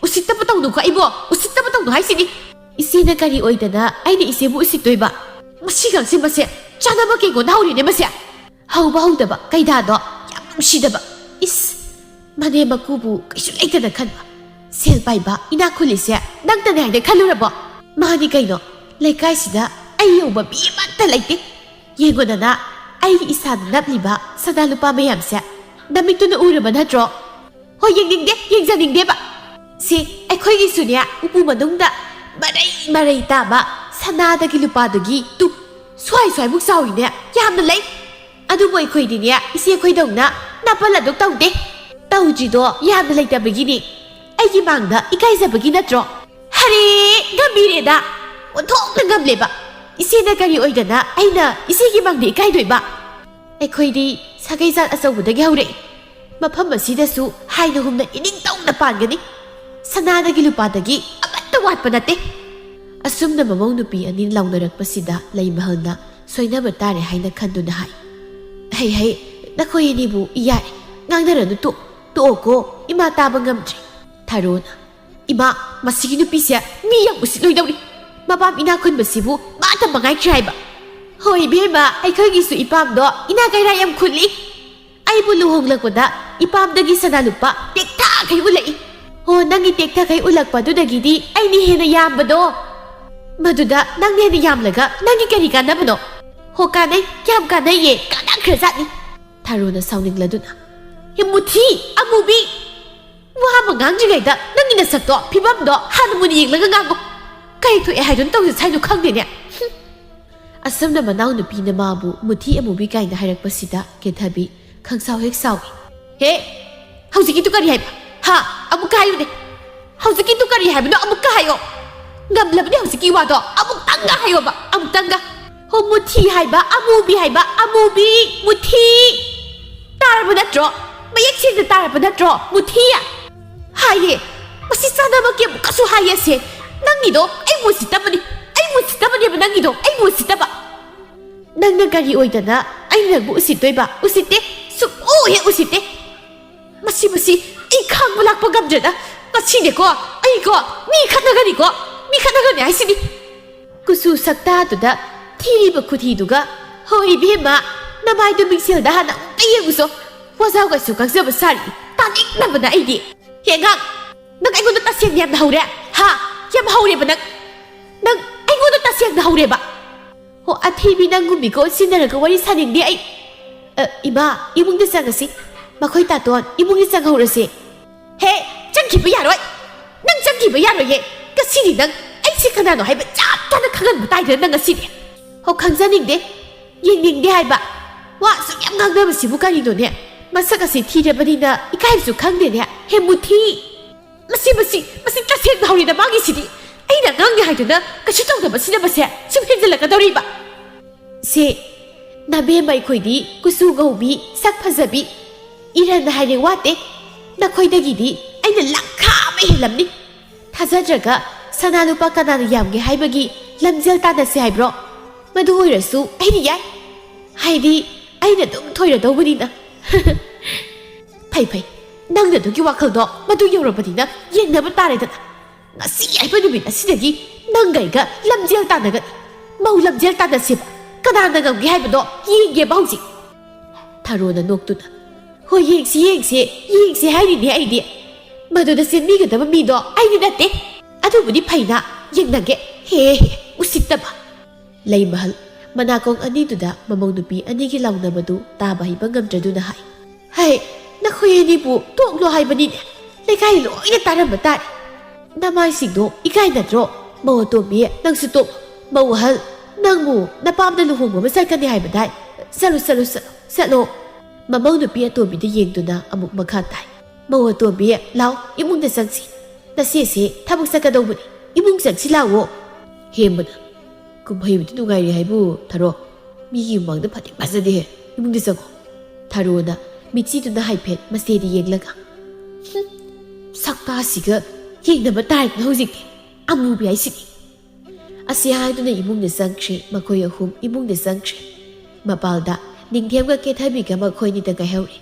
usittaba tawnuko aibo usittaba tawnu haisini isina kari oidana aina isebu usittoiba masigang se mase chanaba kego nauri ne mase hauba haudaba kaidado yam nusidaba is mane makubu kaisu leitana khanba sel paiba ina khulise nang tane haide khalurabo mani kaino laikai sida ayoba bi matta laite yegodana ai isada napliba sada lupa mayamse namituna uraba natro hoi yengjaning ba si akhoi sunya upu manungda marai taba sanada gi lupa dagi tu swai muk sawi ne yamna lei adu boy khoi di ne isi khoi dongna napala dok tawde tawji do yamna lei ta bagi ni ai gi mangda ikai za bagi natro hari gambire da onthok na gamle ba isi na kari oidana aina isi gi mangdi ikai doi ba ꯑꯩꯈꯣꯏꯗꯤ ꯁꯥꯒꯩꯖꯥꯠ ꯑꯆꯧꯕꯗꯒꯤ ꯍꯧꯔꯛꯏ ꯃꯐꯝ ꯑꯁꯤꯗꯁꯨ ꯍꯥꯏꯅ ꯍꯨꯝꯅ ꯏꯅꯤꯡ ꯇꯧꯅ ꯄꯥꯟꯒꯅꯤ ꯁꯅꯥꯗꯒꯤ ꯂꯨꯄꯥꯗꯒꯤ ꯑꯃꯠꯇ ꯋꯥꯠꯄ ꯅꯠꯇꯦ ꯑꯁꯨꯝꯅ ꯃꯃꯧ ꯅꯨꯄꯤ ꯑꯅꯤ ꯂꯥꯎꯅꯔꯛꯄꯁꯤꯗ ꯂꯩꯃꯍꯜꯅ ꯁꯣꯏꯅꯕ ꯇꯥꯔꯦ ꯍꯥꯏꯅ ꯈꯟꯗꯨꯅ ꯍꯥꯏ ꯍꯩ ꯅꯈꯣꯏ ꯑꯅꯤꯕꯨ ꯌꯥꯔꯦ ꯉꯥꯡꯅꯔꯅꯨ ꯇꯣꯛꯑꯣꯀꯣ ꯏꯃꯥ ꯇꯥꯕ ꯉꯝꯗ꯭ꯔꯦ ꯊꯥꯔꯣꯅ ꯏꯃꯥ ꯃꯁꯤꯒꯤ ꯅꯨꯄꯤꯁꯦ ꯃꯤ ꯌꯥꯝ ꯎꯁꯤꯠꯂꯣꯏꯗꯧꯔꯤ ꯃꯄꯥꯝ ꯏꯅꯥꯛ ꯈꯨꯟꯕꯁꯤꯕꯨ ꯃꯥꯇ ꯃꯉꯥꯏꯈ꯭ꯔꯦ ꯍꯥꯏꯕ ꯍꯣꯏ ꯕꯦꯝꯃ ꯑꯩꯈꯣꯏꯒꯤꯁꯨ ꯏꯄꯥꯝꯗꯣ ꯏꯅꯥ ꯀꯩꯔꯥ ꯌꯥꯝ ꯈꯨꯜꯂꯤ ꯑꯩꯕꯨ ꯂꯨꯍꯣꯡꯂꯛꯄꯗ ꯏꯄꯥꯝꯗꯒꯤ ꯁꯅꯥ ꯂꯨꯄꯥ ꯇꯦꯛꯊꯥꯈꯩ ꯎꯠꯂꯛꯏ ꯍꯣ ꯅꯪꯒꯤ ꯇꯦꯛꯊꯥꯈꯩ ꯎꯠꯂꯛꯄꯗꯨꯗꯒꯤꯗꯤ ꯑꯩꯅ ꯍꯦꯟꯅ ꯌꯥꯝꯕꯗꯣ ꯃꯗꯨꯗ ꯅꯪꯅ ꯍꯦꯟꯅ ꯌꯥꯝꯂꯒ ꯅꯪꯒꯤ ꯀꯔꯤ ꯀꯥꯟꯅꯕꯅꯣ ꯍꯣ ꯀꯥꯟꯅꯩ ꯌꯥꯝ ꯀꯥꯟꯅꯩꯌꯦ ꯀꯥꯟꯅꯈ꯭ꯔꯖꯥꯠꯅꯤ ꯊꯥꯔꯣꯅ ꯁꯥꯎꯅꯤꯡꯂꯗꯨꯅ ꯃꯨꯊꯤ ꯑꯃꯨꯕꯤ ꯋꯥ ꯑꯃ ꯉꯥꯡꯗ꯭ꯔꯤꯉꯩꯗ ꯅꯪꯒꯤ ꯅꯁꯛꯇꯣ ꯐꯤꯕꯝꯗꯣ ꯍꯥꯟꯅ ꯃꯨꯟꯅ ꯌꯦꯡꯂꯒ ꯉꯥꯡꯉꯣ ꯀꯩ ꯊꯣꯛꯑꯦ ꯍꯥꯏꯗꯨꯅ ꯇꯧꯁꯦ ꯁꯥꯏꯅꯣ ꯈꯪꯗꯦꯅꯦ ꯑꯁꯨꯝꯅ ꯃꯅꯥꯎ ꯅꯨꯄꯤꯅ ꯃꯥꯕꯨ ꯃꯨꯊꯤ ꯑꯃꯨꯕꯤ ꯀꯥꯏꯅ ꯍꯥꯏꯔꯛꯄꯁꯤꯗ ꯀꯦꯊꯕꯤ ꯈꯪꯁꯥꯎ ꯍꯦꯛ ꯁꯥꯎꯏ ꯍꯦ ꯍꯧꯖꯤꯛꯀꯤꯗꯨ ꯀꯔꯤ ꯍꯥꯏꯕ ꯍꯥ ꯑꯃꯨꯛꯀ ꯍꯥꯏꯌꯨꯅꯦ ꯍꯧꯖꯤꯛꯀꯤꯗꯨ ꯀꯔꯤ ꯍꯥꯏꯕꯅꯣ ꯑꯃꯨꯛꯀ ꯍꯥꯏꯌꯣ ꯉꯝꯂꯕꯅꯤ ꯍꯧꯖꯤꯛꯀꯤ ꯋꯥꯗꯣ ꯑꯃꯨꯛꯇꯪꯒ ꯍꯥꯏꯌꯣꯕ ꯑꯃꯨꯛꯇꯪꯒ ꯍꯣ ꯃꯨꯊꯤ ꯍꯥꯏꯕ ꯑꯃꯨꯕꯤ ꯃꯨꯊꯤ ꯇꯥꯔꯕ ꯅꯠꯇ꯭ꯔꯣ ꯃꯌꯦꯛ ꯁꯦꯡꯅ ꯇꯥꯔꯕ ꯅꯠꯇ꯭ꯔꯣ ꯃꯨꯊꯤ ꯍꯥꯏꯌꯦ ꯃꯁꯤ ꯆꯥꯟꯅꯕꯒꯤ ꯑꯃꯨꯛꯀꯁꯨ ꯍꯥꯏꯌꯦꯁꯦ ꯅꯪꯒꯤꯗꯣ ꯑꯩ ꯎꯁꯤꯠꯇꯕꯅꯦꯕ ꯅꯪꯒꯤꯗꯣ ꯑꯩꯕꯨ ꯎꯁꯤꯠꯇꯕ ꯅꯪꯅ ꯀꯔꯤ ꯑꯣꯏꯗꯅ ꯑꯩꯅ ꯅꯪꯕꯨ ꯎꯁꯤꯠꯇꯣꯏꯕ ꯎꯁꯤꯠꯇꯦ ꯁꯨꯛꯎ ꯍꯦꯛ ꯎꯁꯤꯠꯇꯦ ꯃꯁꯤ ꯑꯩ ꯈꯥꯡꯕ ꯂꯥꯛꯄ ꯉꯝꯗ꯭ꯔꯦꯗ ꯉꯁꯤꯅꯦꯀꯣ ꯑꯩꯀꯣ ꯃꯤ ꯈꯠꯅꯒꯅꯤ ꯍꯥꯏꯁꯤꯅꯤ ꯀꯨꯆꯨ ꯁꯛꯇꯥꯗꯨꯗ ꯊꯤꯔꯤꯕ ꯈꯨꯊꯤꯗꯨꯒ ꯍꯣꯏ ꯏꯕꯦꯝꯃ ꯅꯃꯥꯏꯗꯨ ꯃꯤꯡꯁꯦꯜꯗ ꯍꯥꯟꯅ ꯑꯃꯨꯛꯇ ꯌꯦꯡꯉꯨꯆꯣ ꯋꯥꯖꯥꯎꯒꯁꯨ ꯀꯛꯆꯕ ꯁꯥꯔꯤ ꯇꯥꯅꯤꯡꯅꯕꯅ ꯑꯩꯗꯤ ꯍꯦꯉꯥꯡ ꯅꯪ ꯑꯩꯉꯣꯟꯗ ꯇꯁꯦꯡꯅ ꯌꯥꯝꯅ ꯍꯧꯔꯦ ꯍꯥ ꯌꯥꯝ ꯍꯧꯔꯦꯕ ꯅꯪ ꯑꯩꯉꯣꯟꯗ ꯇꯁꯦꯡꯅ ꯍꯧꯔꯦꯕ ꯍꯣ ꯑꯊꯤꯕꯤ ꯅꯪꯒꯨꯝꯕꯤꯀꯣ ꯁꯤꯟꯅꯔꯒ ꯋꯥꯔꯤ ꯁꯥꯅꯤꯡꯗꯦ ꯑꯩ ꯏꯃꯥ ꯏꯃꯨꯡꯗ ꯆꯪꯉꯁꯤ ꯃꯈꯣꯏ ꯇꯥꯇꯣꯟ ꯏꯃꯨꯡꯗ ꯆꯪꯍꯧꯔꯁꯤ ꯍꯦ ꯆꯪꯈꯤꯕ ꯌꯥꯔꯣꯏ ꯅꯪ ꯆꯪꯈꯤꯕ ꯌꯥꯔꯣꯏꯌꯦ ꯉꯁꯤꯗꯤ ꯅꯪ ꯑꯩꯁꯦ ꯀꯅꯥꯅꯣ ꯍꯥꯏꯕ ꯆꯞ ꯆꯥꯅ ꯈꯪꯍꯟꯕ ꯇꯥꯏꯗꯅ ꯅꯪ ꯉꯁꯤꯗꯤ ꯍꯣ ꯈꯪꯖꯅꯤꯡꯗꯦ ꯌꯦꯡꯅꯤꯡꯗꯦ ꯍꯥꯏꯕ ꯋꯥ ꯑꯁꯨꯛ ꯌꯥꯝ ꯉꯥꯡꯅꯕꯁꯤꯕꯨ ꯀꯔꯤꯅꯣꯅꯦ ꯃꯁꯛ ꯑꯁꯤ ꯊꯤꯔꯕꯅꯤꯅ ꯏꯀꯥꯏꯕꯁꯨ ꯈꯪꯗꯦꯅꯦ ꯍꯦ ꯃꯨꯊꯤ ꯃꯁꯤ ꯇꯁꯦꯡꯅ ꯍꯧꯔꯤꯅ ꯃꯥꯒꯤꯁꯤꯗꯤ ꯑꯩꯅ ꯉꯥꯡꯒꯦ ꯍꯥꯏꯗꯨꯅ ꯀꯩꯁꯨ ꯇꯧꯗꯕꯁꯤꯅ ꯃꯁꯦ ꯁꯨꯝ ꯍꯦꯟꯖꯜꯂꯛꯀꯗꯧꯔꯤꯕ ꯁꯦ Nabemba akhoi kusu gaubi sak phajabi iran haire wate nakhoi aina lakha me helamni thajadraga sana lupa kanana yamge haibagi lamjel tana se haibro madu oirasu aini yai haidi aina dum thoira dawbani na phai phai nang da dugi wakal do madu yorabani na yengnaba tare da ngasi haiba nubit asidagi nang gaiga lamjel tana ga mau lamjel tana se kanana gamge haibado yenge ba hauji Tharona noktuna hoi yengse haini ne aidi madu da sen mi ga da mi do aini natte adubudi phaina yengnage he usittaba leimahal manakong ani duda mamong nupi ani gi launabadu taba hiba ngamdraduna hai nakhoi ani bu toklo haibani ne lekai loina taram batari namai singdo ikai natro mo to mi nang su to mawhal nang mu napam da luhung mo masai kan hai badai salo mamong nupi to bi de yengduna amuk makha tai mo to bi law imung da sangsi na se thabuk sakadobani imung sangsi lawo hemana kumhai bi nungai haibu tharo mi gi mangda phati bazade imung de sago tharona michi tu na haipet masedi yenglaga sakta siga yengna ba tai hojik amu bi ai sini asia tu na imung de sangchi makoi ahum imung de sangchi mapalda ningthem ga kethabi ga makoi ni ta ga heuri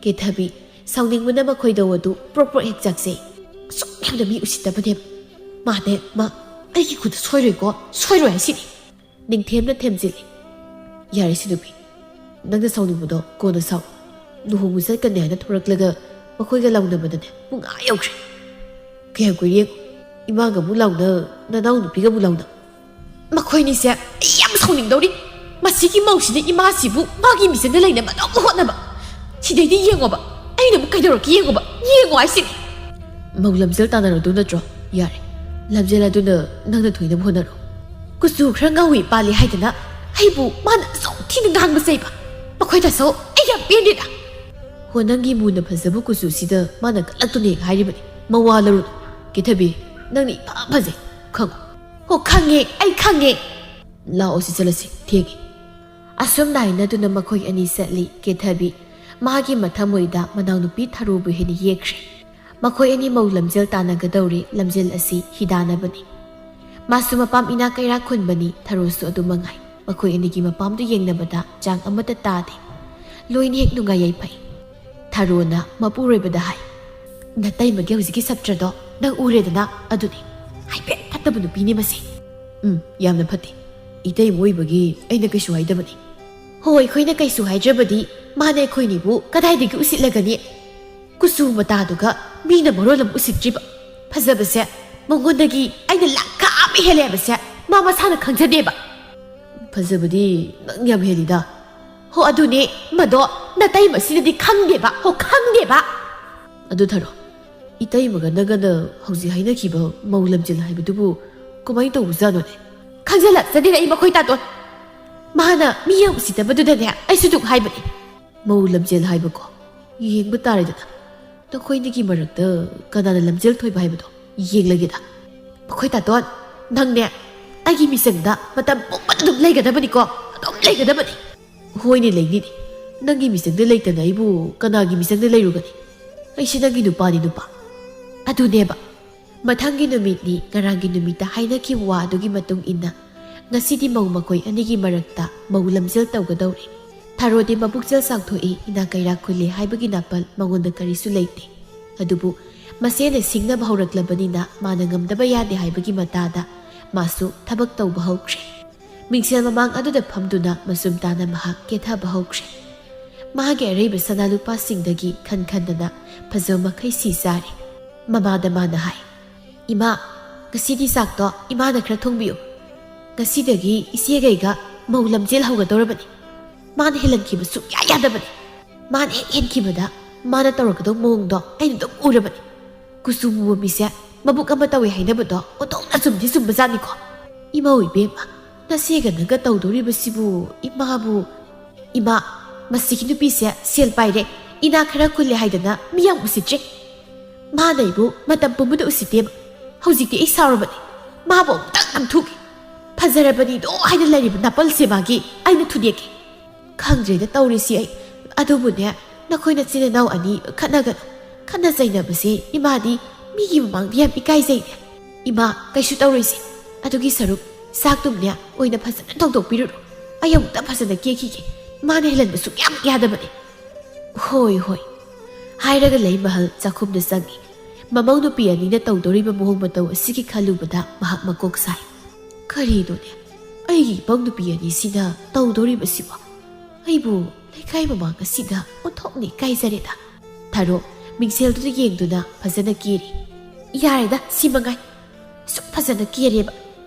kethabi saungning muna makoi do wadu proper hek jakse sok yamda mi usita bane ma de ma ai ki khud soiroi ai sini ningthem na themjili yari sidubi nangda sauni budo ko na saw luhu musai kan ne na thoraklaga makoi ga launa badane munga yaukre kaya guriye ima ga bu launa na naw nu piga bu launa makoi ni se yam sauning dori masigi mausi ne ima sibu magi mi se na leina ba do hotna ba sidai di yengo ba ai na bu kai dor ki yengo ai sini maulamjel tanaro du natro yare lamjel aduna nangna thoina bhonaro kusu khranga wi pali haidana haibu mana so thina gang basai ba makhoi da so ai ya pendi da honangi muna phajabu kusu sida mana kalaktu ne hairibani mawalaru kithabi nangni phaje khang ho khange ai khange la osi chalasi thegi asum naina duna makhoi ani satli kithabi magi mathamoida manawnupi tharubu heni yekre makhoi ani mau lamjel tanagadori lamjel asi hidana bani masu mapam ina kaira khun bani tharusu adu mangai makhoi ani gi mapam du yengnabada jang amata tade loini hek nunga yai pai tharona mapuroi bada hai natai mage hujiki sabtrado nang uredana aduni haipe thatabu nu pini mase yamna phati idai moi bagi aina kaisu haidabani hoi khoina kaisu haijabadi mane khoini bu kadai digi usitlagani kusu mata duga mina morolam usitriba phajabase mongondagi aina lakha ami hele base mama sana khangjadeba phajabadi nang yam helida ho aduni mado natai masidadi khangdeba ho khangdeba adu tharo itai maga nagana hauji haina kiba maulamjil haibudubu komai to uzano ne khangjala sadira I makhoi ta ton mana miyam usitabadu ne ai suduk haibani maulamjil haibako yengba tare da to khoi ni ki marakta kanana lamjil thoi bai bado yenglagi da makhoi ta ton nang ne ai gi misangda matam pokpat dum leigadabani ko adom leigadabani hoi ni leini ni nangi misangda leitana ibu kanagi misangda leirugani ai sinagi nupa ni nupa adu neba mathangi numit ni ngarangi numita haina ki wa adugi matung inna ngasidi mau makoi anigi marakta mau lamjil tawgadawri tharodi mabukjel sangthoi ina kaira khuli haibagi napal mangonda karisu leite adubu masene singna bhauраklabani na mana ngamdaba yade haibagi matada masu thabak tawba hawkre mingsel mamang aduda phamduna masum tana mahak ketha bahawkre mahage reiba sanalupa singdagi khankhandana phajo makhai si sari mamada mana hai ima gasidi sakto ima na khra thongbiu gasidagi isegaiga maulamjel hawgadorabani mana helankiba su yadabani mana henkibada mana tawrakado mongdo aina dum urabani kusumu mise mabuk ama tawe hainabado otongna sumdi sumbazani ko ima oibema nasega naga tawdoribasibu ima masiki nupise sel paire ina khara khule haidana miyam usitre mana ibu matam pumuda usiteba hojikti ai sarabani mabo tak am thuki phazarabani do haina larib napal sebagi aina thudiyake ꯈꯪꯗ꯭ꯔꯦꯗ ꯇꯧꯔꯤꯁꯤ ꯑꯩ ꯑꯗꯨꯕꯨꯅꯦ ꯅꯈꯣꯏ ꯅꯆꯤꯟ ꯅꯅꯥꯎ ꯑꯅꯤ ꯈꯠꯅꯒꯅꯨ ꯈꯠꯅ ꯆꯩꯅꯕꯁꯦ ꯏꯃꯥꯗꯤ ꯃꯤꯒꯤ ꯃꯃꯥꯡꯗ ꯌꯥꯝ ꯏꯀꯥꯏꯖꯩꯅꯦ ꯏꯃꯥ ꯀꯩꯁꯨ ꯇꯧꯔꯣꯏꯁꯤ ꯑꯗꯨꯒꯤ ꯁꯔꯨꯛ ꯆꯥꯛꯇꯨꯝꯅꯦ ꯑꯣꯏꯅ ꯐꯖꯅ ꯊꯣꯡꯗꯣꯛꯄꯤꯔꯨꯔꯣ ꯑꯩ ꯑꯃꯨꯛꯇ ꯐꯖꯅ ꯀꯦꯈꯤꯒꯦ ꯃꯥꯅ ꯍꯦꯜꯍꯟꯕ ꯁꯨꯛꯌꯥꯝ ꯌꯥꯗꯕꯅꯦ ꯍꯣꯏ ꯍꯣꯏ ꯍꯥꯏꯔꯒ ꯂꯩꯃꯍꯜ ꯆꯥꯛꯈꯨꯝꯗ ꯆꯪꯉꯤ ꯃꯃꯧ ꯅꯨꯄꯤ ꯑꯅꯤꯅ ꯇꯧꯗꯣꯔꯤꯕ ꯃꯑꯣꯡ ꯃꯇꯧ ꯑꯁꯤꯒꯤ ꯈꯜꯂꯨꯕꯗ ꯃꯍꯥꯛ ꯃꯀꯣꯛ ꯁꯥꯏ ꯀꯔꯤꯅꯣꯅꯦ ꯑꯩꯒꯤ ꯏꯄꯧ ꯅꯨꯄꯤ ꯑꯅꯤꯁꯤꯅ ꯇꯧꯗꯣꯔꯤꯕꯁꯤꯕꯣ ꯑꯩꯕꯨ ꯂꯩꯀꯥꯏ ꯃꯃꯥꯡ ꯑꯁꯤꯗ ꯑꯣꯟꯊꯣꯛꯅ ꯏꯀꯥꯏꯖꯔꯦꯗ ꯊꯥꯔꯣ ꯃꯤꯡꯁꯦꯜꯗꯨꯗ ꯌꯦꯡꯗꯨꯅ ꯐꯖꯅ ꯀꯦꯔꯤ ꯌꯥꯔꯦꯗ ꯁꯤ ꯃꯉꯥꯏ ꯁꯨꯛ ꯐꯖꯅ ꯀꯦꯔꯦꯕ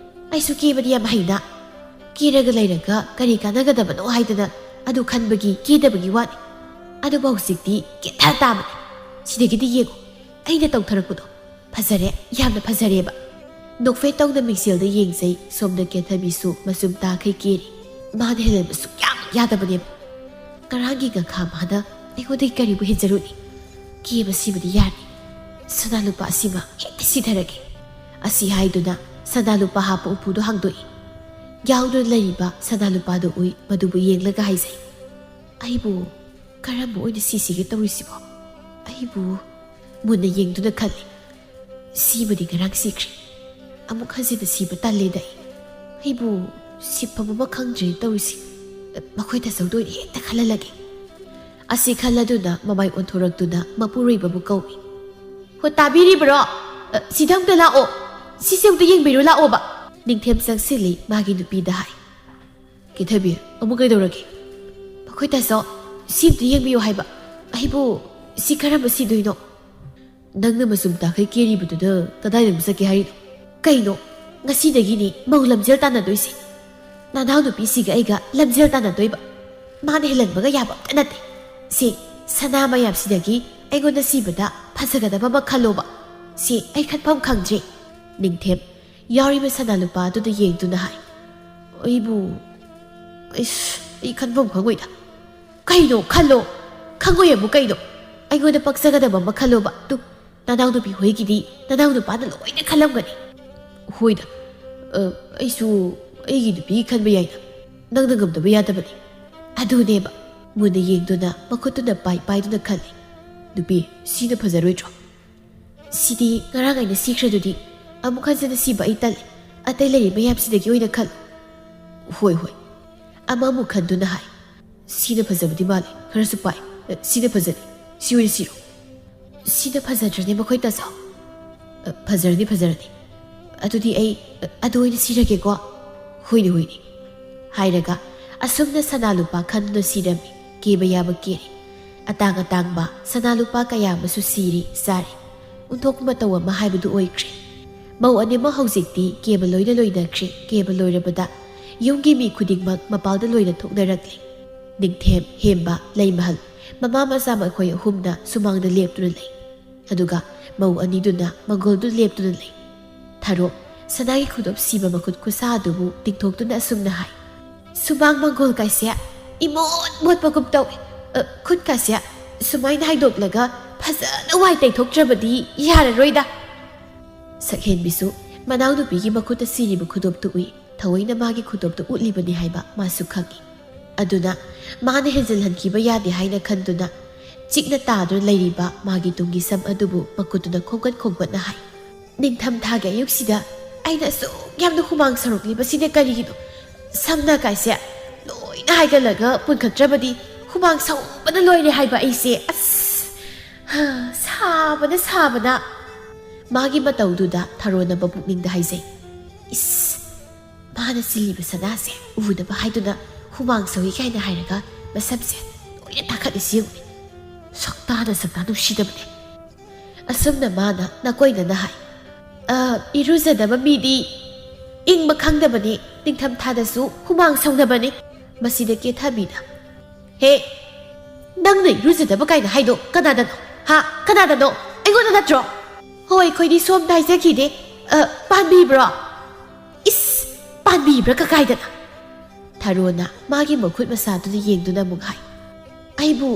ꯑꯩꯁꯨ ꯀꯦꯕꯗꯤ ꯌꯥꯝ ꯍꯩꯅ ꯀꯦꯔꯒ ꯂꯩꯔꯒ ꯀꯔꯤ ꯀꯥꯟꯅꯒꯗꯕꯅꯣ ꯍꯥꯏꯗꯅ ꯑꯗꯨ ꯈꯟꯕꯒꯤ ꯀꯦꯗꯕꯒꯤ ꯋꯥꯅꯤ ꯑꯗꯨꯕꯨ ꯍꯧꯖꯤꯛꯇꯤ ꯀꯦꯊ ꯇꯥꯕꯅꯦ ꯁꯤꯗꯒꯤꯗꯤ ꯌꯦꯡꯉꯨ ꯑꯩꯅ ꯇꯧꯊꯔꯛꯄꯗꯣ ꯐꯖꯔꯦ ꯌꯥꯝꯅ ꯐꯖꯔꯦꯕ ꯅꯣꯛꯐꯦꯠ ꯇꯧꯅ ꯃꯤꯡꯁꯦꯜꯗ ꯌꯦꯡꯖꯩ ꯁꯣꯝꯗ ꯀꯦꯊꯕꯤꯁꯨ ꯃꯆꯨꯝ ꯇꯥꯈꯩ ꯀꯦꯔꯤ ꯃꯥꯅ ꯍꯦꯜꯍꯟꯕ ꯁꯨꯛꯌꯥꯝ ꯌꯥꯗꯕꯅꯦꯕ ꯉꯔꯥꯡꯒꯤ ꯉꯈꯥ ꯃꯥꯅ ꯑꯩꯉꯣꯟꯗꯒꯤ ꯀꯔꯤꯕꯨ ꯍꯦꯟꯖꯔꯨꯅꯤ ꯀꯦꯕ ꯁꯤꯕꯗꯤ ꯌꯥꯔꯅꯤ ꯁꯅꯥ ꯂꯨꯄꯥ ꯑꯁꯤꯃ ꯍꯦꯛꯇ ꯁꯤꯊꯔꯒꯦ ꯑꯁꯤ ꯍꯥꯏꯗꯨꯅ ꯁꯅꯥ ꯂꯨꯄꯥ ꯍꯥꯞꯄ ꯎꯄꯨꯗꯣ ꯍꯥꯡꯗꯣꯛꯏ ꯌꯥꯎꯗꯨꯅ ꯂꯩꯔꯤꯕ ꯁꯅꯥ ꯂꯨꯄꯥꯗꯣ ꯎꯏ ꯃꯗꯨꯕꯨ ꯌꯦꯡꯂꯒ ꯍꯥꯏꯖꯩ ꯑꯩꯕꯨ ꯀꯔꯝꯕ ꯑꯣꯏꯅ ꯁꯤꯁꯤꯒꯦ ꯇꯧꯔꯤꯁꯤꯕꯣ ꯑꯩꯕꯨ ꯃꯨꯟꯅ ꯌꯦꯡꯗꯨꯅ ꯈꯜꯂꯤ ꯁꯤꯕꯗꯤ ꯉꯔꯥꯡ ꯁꯤꯈ꯭ꯔꯦ ꯑꯃꯨꯛ ꯍꯟꯖꯤꯟꯅ ꯁꯤꯕ ꯇꯜꯂꯦꯗ ꯑꯩꯕꯨ ꯁꯤꯐꯝ ꯑꯃ ꯈꯪꯗ꯭ꯔꯦ ꯇꯧꯔꯤꯁꯤ ꯃꯈꯣꯏ ꯇꯥꯆꯧꯗ ꯑꯣꯏꯅ ꯍꯦꯛꯇ ꯈꯜꯍꯜꯂꯒꯦ ꯑꯁꯤ ꯈꯜꯂꯗꯨꯅ ꯃꯃꯥꯏ ꯑꯣꯟꯊꯣꯔꯛꯇꯨꯅ ꯃꯄꯨꯔꯣꯏꯕꯕꯨ ꯀꯧꯏ ꯍꯣ ꯇꯥꯕꯤꯔꯤꯕ꯭ꯔꯣ ꯁꯤꯗ ꯑꯝꯇ ꯂꯥꯛꯑꯣ ꯁꯤꯁꯦ ꯑꯝꯇ ꯌꯦꯡꯕꯤꯔꯣ ꯂꯥꯛꯑꯣꯕ ꯅꯤꯡꯊꯦꯝ ꯆꯪꯁꯤꯜꯂꯤ ꯃꯥꯒꯤ ꯅꯨꯄꯤꯗ ꯍꯥꯏ ꯀꯦꯊꯕꯤ ꯑꯃꯨꯛ ꯀꯩꯗꯧꯔꯒꯦ ꯃꯈꯣꯏ ꯇꯥꯆꯧ ꯁꯤ ꯑꯝꯇ ꯌꯦꯡꯕꯤꯌꯨ ꯍꯥꯏꯕ ꯑꯩꯕꯨ ꯁꯤ ꯀꯔꯝꯕ ꯁꯤꯗꯣꯏꯅꯣ ꯅꯪꯅ ꯃꯆꯨꯝ ꯇꯥꯈꯩ ꯀꯦꯔꯤꯕꯗꯨꯗ ꯀꯗꯥꯏꯗ ꯑꯃꯨꯛ ꯆꯠꯀꯦ ꯍꯥꯏꯔꯤꯅꯣ ꯀꯩꯅꯣ ꯉꯁꯤꯗꯒꯤꯅꯤ ꯃꯧ ꯂꯝꯖꯦꯜ ꯇꯥꯟꯅꯗꯣꯏꯁꯤ ꯅꯅꯥꯎ ꯅꯨꯄꯤꯁꯤꯒ ꯑꯩꯒ ꯂꯝꯖꯦꯜ ꯇꯥꯟꯅꯗꯣꯏꯕ ꯃꯥꯅ ꯍꯦꯜꯍꯟꯕꯒ ꯌꯥꯕ ꯑꯝꯇ ꯅꯠꯇꯦ ꯁꯤ ꯁꯅꯥ ꯃꯌꯥꯝꯁꯤꯗꯒꯤ ꯑꯩꯉꯣꯟꯗ ꯁꯤꯕꯗ ꯐꯖꯒꯗꯕ ꯑꯃ ꯈꯜꯂꯣꯕ ꯁꯤ ꯑꯩ ꯈꯟꯐꯝ ꯈꯪꯗ꯭ꯔꯦ ꯅꯤꯡꯊꯦꯝ ꯌꯥꯎꯔꯤꯕ ꯁꯅꯥ ꯂꯨꯄꯥ ꯑꯗꯨꯗ ꯌꯦꯡꯗꯨꯅ ꯍꯥꯏ ꯑꯩ ꯈꯟꯐꯝ ꯈꯪꯉꯣꯏꯗ ꯀꯩꯅꯣ ꯈꯜꯂꯣ ꯈꯪꯉꯣꯏ ꯑꯃꯨꯛ ꯀꯩꯅꯣ ꯑꯩꯉꯣꯟꯗ ꯄꯛꯆꯒꯗꯕ ꯑꯃ ꯈꯜꯂꯣꯕ ꯇꯨ ꯅꯅꯥꯎ ꯅꯨꯄꯤ ꯍꯣꯏꯒꯤꯗꯤ ꯅꯅꯥꯎ ꯅꯨꯄꯥꯅ ꯂꯣꯏꯅ ꯈꯜꯂꯝꯒꯅꯤ ꯍꯣꯏꯗ ꯑꯩꯁꯨ ꯑꯩꯒꯤ ꯅꯨꯄꯤꯒꯤ ꯈꯟꯕ ꯌꯥꯏꯗ ꯅꯪꯅ ꯉꯝꯗꯕ ꯌꯥꯗꯕꯅꯤ ꯑꯗꯨꯅꯦꯕ ꯃꯨꯟꯅ ꯌꯦꯡꯗꯨꯅ ꯃꯈꯨꯠꯇꯨꯅ ꯄꯥꯏꯗꯨꯅ ꯈꯜꯂꯤ ꯅꯨꯄꯤ ꯁꯤꯅ ꯐꯖꯔꯣꯏꯗ꯭ꯔꯣ ꯁꯤꯗꯤ ꯉꯔꯥꯡ ꯑꯩꯅ ꯁꯤꯈ꯭ꯔꯗꯨꯗꯤ ꯑꯃꯨꯛ ꯍꯟꯖꯟꯅ ꯁꯤꯕ ꯑꯩ ꯇꯜꯂꯤ ꯑꯇꯩ ꯂꯩꯔꯤ ꯃꯌꯥꯝꯁꯤꯗꯒꯤ ꯑꯣꯏꯅ ꯈꯜꯂꯨ ꯍꯣꯏ ꯑꯃꯃꯨꯛ ꯈꯟꯗꯨꯅ ꯍꯥꯏ ꯁꯤꯅ ꯐꯖꯕꯗꯤ ꯃꯥꯜꯂꯦ ꯈꯔꯁꯨ ꯄꯥꯏ ꯁꯤꯅ ꯐꯖꯅꯤ ꯁꯤ ꯑꯣꯏꯅ ꯁꯤꯔꯣ ꯁꯤꯅ ꯐꯖꯗ꯭ꯔꯅꯤ ꯃꯈꯣꯏ ꯇꯥꯆꯧ ꯐꯖꯔꯅꯤ ꯑꯗꯨꯗꯤ ꯑꯩ ꯑꯗꯨ ꯑꯣꯏꯅ ꯁꯤꯔꯒꯦꯀꯣ ꯍꯣꯏꯅꯦ ꯍꯥꯏꯔꯒ ꯑꯁꯨꯝꯅ ꯁꯅꯥ ꯂꯨꯄꯥ ꯈꯟꯗꯨꯅ ꯁꯤꯔꯝꯃꯤ ꯀꯦꯕ ꯌꯥꯕ ꯀꯦꯔꯤ ꯑꯇꯥꯡ ꯑꯇꯥꯡꯕ ꯁꯅꯥ ꯂꯨꯄꯥ ꯀꯌꯥ ꯑꯃꯁꯨ ꯁꯤꯔꯤ ꯆꯥꯔꯤ ꯑꯣꯟꯊꯣꯛꯄ ꯃꯇꯧ ꯑꯃ ꯍꯥꯏꯕꯗꯨ ꯑꯣꯏꯈ꯭ꯔꯦ ꯃꯧ ꯑꯅꯤꯃꯛ ꯍꯧꯖꯤꯛꯇꯤ ꯀꯦꯕ ꯂꯣꯏꯅ ꯂꯣꯏꯅꯈ꯭ꯔꯦ ꯀꯦꯕ ꯂꯣꯏꯔꯕꯗ ꯌꯨꯝꯒꯤ ꯃꯤ ꯈꯨꯗꯤꯡꯃꯛ ꯃꯄꯥꯜꯗ ꯂꯣꯏꯅ ꯊꯣꯛꯅꯔꯛꯂꯤ ꯅꯤꯡꯊꯦꯝ ꯍꯦꯝꯕ ꯂꯩꯃꯍꯜ ꯃꯃꯥ ꯃꯆꯥ ꯃꯈꯣꯏ ꯑꯍꯨꯝꯅ ꯁꯨꯃꯥꯡꯗ ꯂꯦꯞꯇꯨꯅ ꯂꯩ ꯑꯗꯨꯒ ꯃꯧ ꯑꯅꯤꯗꯨꯅ ꯃꯪꯒꯣꯜꯗꯨ ꯂꯦꯞꯇꯨꯅ ꯂꯩ ꯊꯥꯔꯣ ꯁꯅꯥꯒꯤ ꯈꯨꯗꯣꯞ ꯁꯤꯕ ꯃꯈꯨꯠ ꯈꯨꯠꯁꯥ ꯑꯗꯨꯕꯨ ꯇꯤꯡꯊꯣꯛꯇꯨꯅ ꯑꯁꯨꯝꯅ ꯍꯥꯏ ꯁꯨꯃꯥꯡ ꯃꯪꯒꯣꯜ ꯀꯥꯏꯁꯦ ꯃꯣꯠꯄꯒꯨꯝ ꯇꯧꯏ ꯈꯨꯠꯀꯥꯁꯦ ꯁꯨꯃꯥꯏꯅ ꯍꯥꯏꯗꯣꯛꯂꯒ ꯐꯖꯅ ꯋꯥꯏ ꯇꯩꯊꯣꯛꯇ꯭ꯔꯕꯗꯤ ꯌꯥꯔꯔꯣꯏꯗ ꯁꯛꯍꯦꯟꯕꯤꯁꯨ ꯃꯅꯥꯎꯅꯨꯄꯤꯒꯤ ꯃꯈꯨꯠꯇ ꯁꯤꯔꯤꯕ ꯈꯨꯗꯣꯞꯇꯨ ꯎꯏ ꯊꯑꯣꯏꯅ ꯃꯥꯒꯤ ꯈꯨꯗꯣꯞꯇꯨ ꯎꯠꯂꯤꯕꯅꯤ ꯍꯥꯏꯕ ꯃꯥꯁꯨ ꯈꯪꯏ ꯑꯗꯨꯅ ꯃꯥꯅ ꯍꯦꯟꯖꯜꯍꯟꯈꯤꯕ ꯌꯥꯗꯦ ꯍꯥꯏꯅ ꯈꯟꯗꯨꯅ ꯆꯤꯛꯅ ꯇꯥꯗꯨꯅ ꯂꯩꯔꯤꯕ ꯃꯥꯒꯤ ꯇꯨꯡꯒꯤ ꯁꯝ ꯑꯗꯨꯕꯨ ꯃꯈꯨꯠꯇꯨꯅ ꯈꯣꯡꯒꯠꯅ ꯍꯥꯏ ꯅꯤꯡꯊꯝꯊꯥꯒꯤ ꯑꯌꯨꯛꯁꯤꯗ ꯑꯩꯅ ꯑꯁꯨꯛ ꯌꯥꯝꯅ ꯍꯨꯃꯥꯡ ꯁꯧꯔꯛꯂꯤꯕꯁꯤꯅ ꯀꯔꯤꯒꯤꯅꯣ ꯁꯝꯅ ꯀꯥꯏꯁꯦ ꯂꯣꯏꯅ ꯍꯥꯏꯒꯠꯂꯒ ꯄꯨꯟꯈꯠꯇ꯭ꯔꯕꯗꯤ ꯍꯨꯃꯥꯡ ꯁꯧꯕꯅ ꯂꯣꯏꯔꯦ ꯍꯥꯏꯕ ꯑꯩꯁꯦ ꯁꯥꯕꯅ ꯃꯥꯒꯤ ꯃꯇꯧꯗꯨꯗ ꯊꯥꯔꯣꯅꯕ ꯄꯨꯛꯅꯤꯡꯗ ꯍꯥꯏꯖꯩ ꯃꯥꯅ ꯆꯤꯜꯂꯤꯕ ꯁꯅꯥꯁꯦ ꯎꯗꯕ ꯍꯥꯏꯗꯨꯅ ꯍꯨꯃꯥꯡ ꯁꯧꯏ ꯀꯥꯏꯅ ꯍꯥꯏꯔꯒ ꯃꯁꯝꯁꯦ ꯂꯣꯏꯅ ꯇꯥꯈꯠꯂꯤꯁꯤ ꯌꯦꯡꯉꯨꯅꯦ ꯁꯛꯇꯥ ꯅꯨꯡꯁꯤꯗꯕꯅꯦ ꯑꯁꯨꯝꯅ ꯃꯥꯅ ꯅꯀꯣꯏꯅꯅ ꯍꯥꯏ ꯏꯔꯨꯖꯗꯕ ꯃꯤꯗꯤ ꯏꯪꯕ ꯈꯪꯗꯕꯅꯤ ꯅꯤꯡꯊꯝꯊꯥꯗꯁꯨ ꯍꯨꯃꯥꯡ ꯁꯧꯅꯕꯅꯤ ꯃꯁꯤꯗ ꯀꯦꯊꯕꯤꯅ ꯍꯦ ꯅꯪꯅ ꯏꯔꯨꯖꯗꯕ ꯀꯥꯏꯅ ꯍꯥꯏꯗꯣ ꯀꯅꯥꯗꯅꯣ ꯑꯩꯉꯣꯟꯗ ꯅꯠꯇ꯭ꯔꯣ ꯍꯣꯏ ꯑꯩꯈꯣꯏꯗꯤ ꯁꯣꯝꯗ ꯍꯥꯏꯖꯈꯤꯗꯦ ꯄꯥꯟꯕꯤꯕ꯭ꯔꯣ ꯄꯥꯟꯕꯤꯕ꯭ꯔꯥ ꯀꯀꯥꯏꯗꯅ ꯊꯥꯔꯣꯅ ꯃꯥꯒꯤ ꯃꯈꯨꯠ ꯃꯁꯥꯗꯨꯗ ꯌꯦꯡꯗꯨꯅ ꯑꯃꯨꯛ ꯍꯥꯏ ꯑꯩꯕꯨ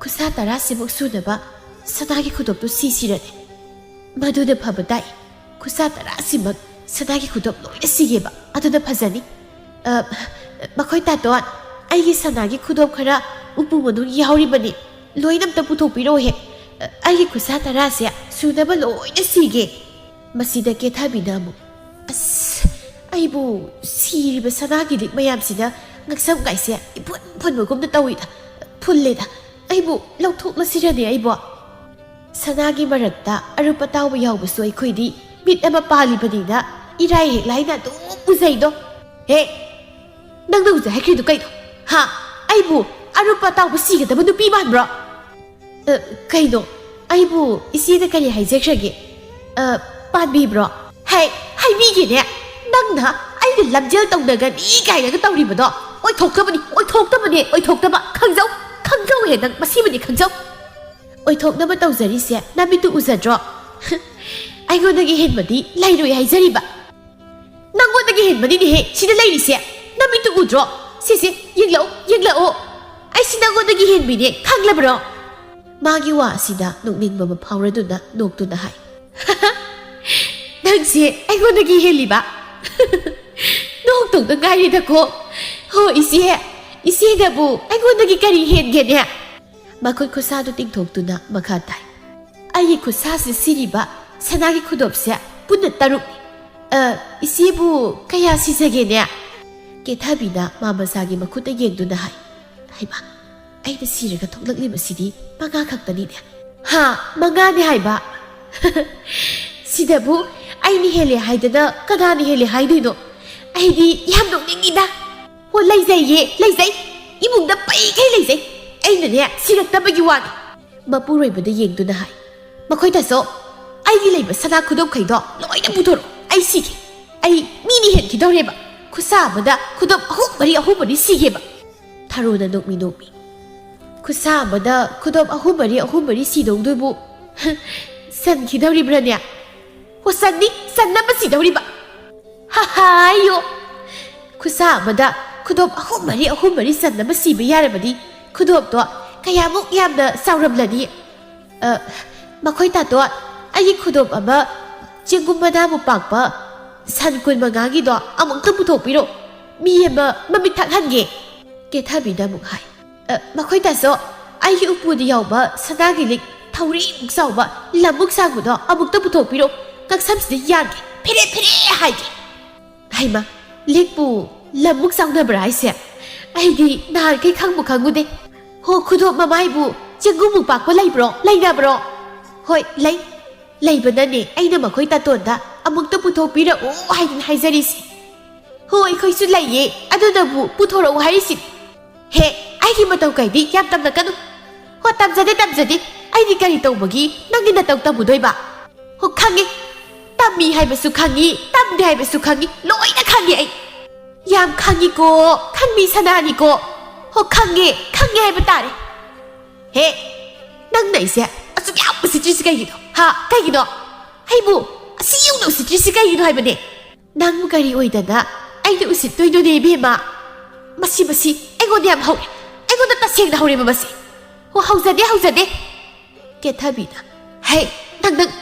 ꯈꯨꯠꯁꯥ 10 ꯁꯨꯅꯕ ꯁꯅꯥꯒꯤ ꯈꯨꯗꯣꯞꯇꯨ ꯁꯤꯔꯅꯤ ꯃꯗꯨꯅ ꯐꯕ ꯇꯥꯏ ꯈꯨꯠꯁꯥ 10 ꯁꯅꯥꯒꯤ ꯈꯨꯗꯣꯞ ꯂꯣꯏꯅ ꯁꯤꯒꯦꯕ ꯑꯗꯨꯅ ꯐꯖꯅꯤ ꯃꯈꯣꯏ ꯇꯥꯇꯣꯟ ꯑꯩꯒꯤ ꯁꯅꯥꯒꯤ ꯈꯨꯗꯣꯞ ꯈꯔ ꯎꯄꯨ ꯃꯅꯨꯡ ꯌꯥꯎꯔꯤꯕꯅꯤ ꯂꯣꯏꯅꯝꯇ ꯄꯨꯊꯣꯛꯄꯤꯔꯣꯍꯦ ꯑꯩꯒꯤ ꯈꯨꯠꯁꯥ ꯇꯔꯥꯁꯦ ꯁꯨꯅꯕ ꯂꯣꯏꯅ ꯁꯤꯒꯦ ꯃꯁꯤꯗ ꯀꯦꯊꯕꯤꯅ ꯑꯃꯨꯛ ꯑꯁ ꯑꯩꯕꯨ ꯁꯤꯔꯤꯕ ꯁꯅꯥꯒꯤ ꯂꯤꯛ ꯃꯌꯥꯝꯁꯤꯅ ꯉꯛꯁꯝꯒꯥꯏꯁꯦ ꯏꯐꯨꯟ ꯐꯨꯟꯕꯒꯨꯝꯅ ꯇꯧꯏꯗ ꯐꯨꯜꯂꯦꯗ ꯑꯩꯕꯨ ꯂꯧꯊꯣꯛꯂꯁꯤꯔꯅꯦ ꯑꯩꯕꯨ ꯁꯅꯥꯒꯤ ꯃꯔꯛꯇ ꯑꯔꯨꯞ ꯑꯇꯥꯎꯕ ꯌꯥꯎꯕꯁꯨ ꯑꯩꯈꯣꯏꯗꯤ ꯃꯤꯠ ꯑꯃ ꯄꯥꯜꯂꯤꯕꯅꯤꯅ ꯏꯔꯥꯏ ꯍꯦꯛ ꯂꯥꯏꯅ ꯑꯗꯨꯝ ꯎꯖꯩꯗꯣ ꯍꯦ ꯅꯪꯅ ꯎꯖꯩ ꯍꯥꯏꯈ꯭ꯔꯤꯗꯣ ꯀꯩꯅꯣ ꯍꯥ ꯑꯩꯕꯨ ꯑꯔꯨꯞ ꯑꯇꯥꯎꯕ ꯁꯤꯒꯗꯕ ꯅꯨꯄꯤ ꯃꯥꯟꯕ꯭ꯔꯣ ꯀꯩꯅꯣ ꯑꯩꯕꯨ ꯏꯆꯦꯗ ꯀꯔꯤ ꯍꯥꯏꯖꯈ꯭ꯔꯒꯦ ꯄꯥꯟꯕꯤꯕ꯭ꯔꯣ ꯍꯥꯏꯕꯤꯒꯦꯅꯦ ꯅꯪꯅ ꯑꯩꯒ ꯂꯝꯖꯦꯜ ꯇꯧꯅꯒꯅꯤ ꯀꯥꯏꯅꯒ ꯇꯧꯔꯤꯕꯗꯣ ꯑꯣꯏꯊꯣꯛꯇꯕ ꯈꯪꯖꯧꯍꯦ ꯅꯪ ꯃꯁꯤꯃꯗꯤ ꯈꯪꯖꯧ ꯑꯣꯏꯊꯣꯛꯅꯕ ꯇꯧꯖꯔꯤꯁꯦ ꯅꯃꯤꯠꯇꯨ ꯎꯖꯗ꯭ꯔꯣ ꯑꯩꯉꯣꯟꯗꯒꯤ ꯍꯦꯟꯕꯗꯤ ꯂꯩꯔꯣꯏ ꯍꯥꯏꯖꯔꯤꯕ ꯅꯪꯉꯣꯟꯗꯒꯤ ꯍꯦꯟꯕꯅꯤꯅꯦꯍꯦ ꯁꯤꯗ ꯂꯩꯔꯤꯁꯦ ꯅꯃꯤꯠꯇꯨ ꯎꯗ꯭ꯔꯣ ꯁꯤꯁꯦ ꯌꯦꯡꯂꯛꯑꯣ ꯑꯩꯁꯤ ꯅꯪꯉꯣꯟꯗꯒꯤ ꯍꯦꯟꯕꯤꯅꯦ ꯈꯪꯂꯕ꯭ꯔꯣ ꯃꯥꯒꯤ ꯋꯥ ꯑꯁꯤꯗ ꯅꯣꯛꯅꯤꯡꯕ ꯑꯃ ꯐꯥꯎꯔꯗꯨꯅ ꯅꯣꯛꯇꯨꯅ ꯍꯥꯏ ꯅꯪꯁꯦ ꯑꯩꯉꯣꯟꯗꯒꯤ ꯍꯦꯜꯂꯤꯕ ꯅꯣꯛꯇꯧꯗ ꯉꯥꯏꯔꯤꯗꯀꯣ ꯍꯣ ꯏꯆꯦꯅꯕꯨ ꯑꯩꯉꯣꯟꯗꯒꯤ ꯀꯔꯤ ꯍꯦꯟꯒꯦꯅꯦ ꯃꯈꯨꯠ ꯈꯨꯠꯁꯥꯗꯨ ꯇꯤꯡꯊꯣꯛꯇꯨꯅ ꯃꯈꯥ ꯇꯥꯏ ꯑꯩꯒꯤ ꯈꯨꯠꯁꯥꯁꯤ ꯁꯤꯔꯤꯕ ꯁꯅꯥꯒꯤ ꯈꯨꯗꯣꯞꯁꯦ ꯄꯨꯟꯅ 3ꯅꯤ 이씨부 kaya 시작이냐? 깨타비나 마마사기 마쿠타 얘기도나 하이. 하이바. 아이다 시르가 통락리 마시디 마가 각다니냐? 하 마가니 하이바. 시다부 아이니 헬리 하이드나 까다니 헬리 하이드노. 아이디 얌동닝이다. 호 레이제이 이문다 빠이케이 레이제이. 아이는야 시락다바기 와니. 마푸로이바다 얘기도나 하이. 마코이다소 아이디 레이바 사나 구독 카이도 로이나 부토로. 아이시게 아이 미니 헨기더레바 쿠사마다 구독 아후머리 시게바 타로나 녹미 쿠사마다 구독 아후머리 시동도부 산기더리브라냐 호산니 산나바 시더리바 하하요 쿠사마다 구독 아후머리 산나바 시바 야라바디 구독도 가야목 얌나 사우람라니 마코이타도 아이 구독 아마 ꯆꯦꯡꯒꯨꯝ ꯃꯅꯥꯕꯨ ꯄꯥꯛꯄ ꯁꯟ 15ꯒꯤꯗꯣ ꯑꯃꯨꯛꯇ ꯄꯨꯊꯣꯛꯄꯤꯔꯣ ꯃꯤ ꯑꯃ ꯃꯃꯤꯠ ꯊꯛꯍꯟꯒꯦ ꯀꯦꯊꯕꯤꯅ ꯑꯃꯨꯛ ꯍꯥꯏ ꯃꯈꯣꯏꯇꯁꯨ ꯑꯩꯒꯤ ꯎꯄꯨꯗ ꯌꯥꯎꯕ ꯁꯅꯥꯒꯤ ꯂꯤꯛ ꯊꯧꯔꯤꯃꯨꯛ ꯆꯥꯎꯕ ꯂꯝꯃꯨꯛ ꯁꯥꯡꯕꯗꯣ ꯑꯃꯨꯛꯇ ꯄꯨꯊꯣꯛꯄꯤꯔꯣ ꯉꯛꯁꯝꯁꯤꯗ ꯌꯥꯟꯒꯦ ꯐꯦꯔꯦ ꯍꯥꯏꯒꯦ ꯍꯩꯃ ꯂꯤꯛꯄꯨ ꯂꯝꯃꯨꯛ ꯆꯥꯎꯅꯕ꯭ꯔꯥ ꯍꯥꯏꯁꯦ ꯑꯩꯗꯤ ꯅꯍꯥꯟꯈꯩ ꯈꯪꯉꯨꯗꯦ ꯍꯣ ꯈꯨꯗꯣꯞ ꯃꯃꯥꯏꯕꯨ ꯆꯦꯡꯒꯨꯝꯃꯨꯛ ꯄꯥꯛꯄ ꯂꯩꯅꯕ꯭ꯔꯣ ꯍꯣꯏ ꯂꯩꯕꯅꯅꯦ ꯑꯩꯅ ꯃꯈꯣꯏ ꯇꯥꯇꯣꯟꯗ ꯑꯃꯨꯛꯇ ꯄꯨꯊꯣꯛꯄꯤꯔꯛꯎ ꯍꯥꯏꯗꯅ ꯍꯥꯏꯖꯔꯤꯁꯤ ꯍꯣꯏ ꯑꯩꯈꯣꯏꯁꯨ ꯂꯩꯌꯦ ꯑꯗꯨꯅꯕꯨ ꯄꯨꯊꯣꯔꯛꯎ ꯍꯥꯏꯔꯤꯁꯤꯅꯤ ꯍꯦ ꯑꯩꯒꯤ ꯃꯇꯧ ꯀꯩꯗꯤ ꯌꯥꯝ ꯇꯝꯂꯛꯀꯅꯨ ꯍꯣ ꯇꯝꯖꯗꯦ ꯑꯩꯗꯤ ꯀꯔꯤ ꯇꯧꯕꯒꯤ ꯅꯪꯒꯤ ꯅꯇꯧ ꯇꯝꯃꯨꯗꯣꯏꯕ ꯍꯣ ꯈꯪꯉꯤ ꯇꯝꯃꯤ ꯍꯥꯏꯕꯁꯨ ꯈꯪꯉꯤ ꯇꯝꯗꯦ ꯍꯥꯏꯕꯁꯨ ꯈꯪꯉꯤ ꯂꯣꯏꯅ ꯈꯪꯉꯤ ꯑꯩ ꯌꯥꯝ ꯈꯪꯉꯤꯀꯣ ꯈꯪꯕꯤ ꯁꯅꯥꯅꯤꯀꯣ ꯍꯣ ꯈꯪꯉꯦ ꯍꯥꯏꯕ ꯇꯥꯔꯦ ꯍꯦ ꯅꯪꯅ ꯑꯩꯁꯦ ꯑꯁꯨꯛ ꯌꯥꯝ ꯎꯁꯤꯠꯇ꯭ꯔꯤꯁꯤ ꯀꯩꯒꯤꯅꯣ ꯀꯩꯒꯤꯅꯣ ꯑꯩꯕꯨ ꯑꯁꯤ ꯌꯧꯅ ꯎꯁꯤꯠꯇ꯭ꯔꯤꯁꯤ ꯀꯩꯒꯤꯅꯣ ꯍꯥꯏꯕꯅꯦ ꯅꯪꯕꯨ ꯀꯔꯤ ꯑꯣꯏꯗꯅ ꯑꯩꯅ ꯎꯁꯤꯠꯇꯣꯏꯅꯣꯅꯦ ꯏꯕꯦꯝꯃ ꯃꯁꯤ ꯑꯩꯉꯣꯟꯗ ꯌꯥꯝ ꯍꯧꯔꯦ ꯑꯩꯉꯣꯟꯗ ꯇꯁꯦꯡꯅ ꯍꯧꯔꯦꯕ ꯃꯁꯤ ꯍꯣ ꯍꯧꯖꯗꯦ ꯀꯦꯊꯕꯤꯅ ꯍꯦ ꯅꯪ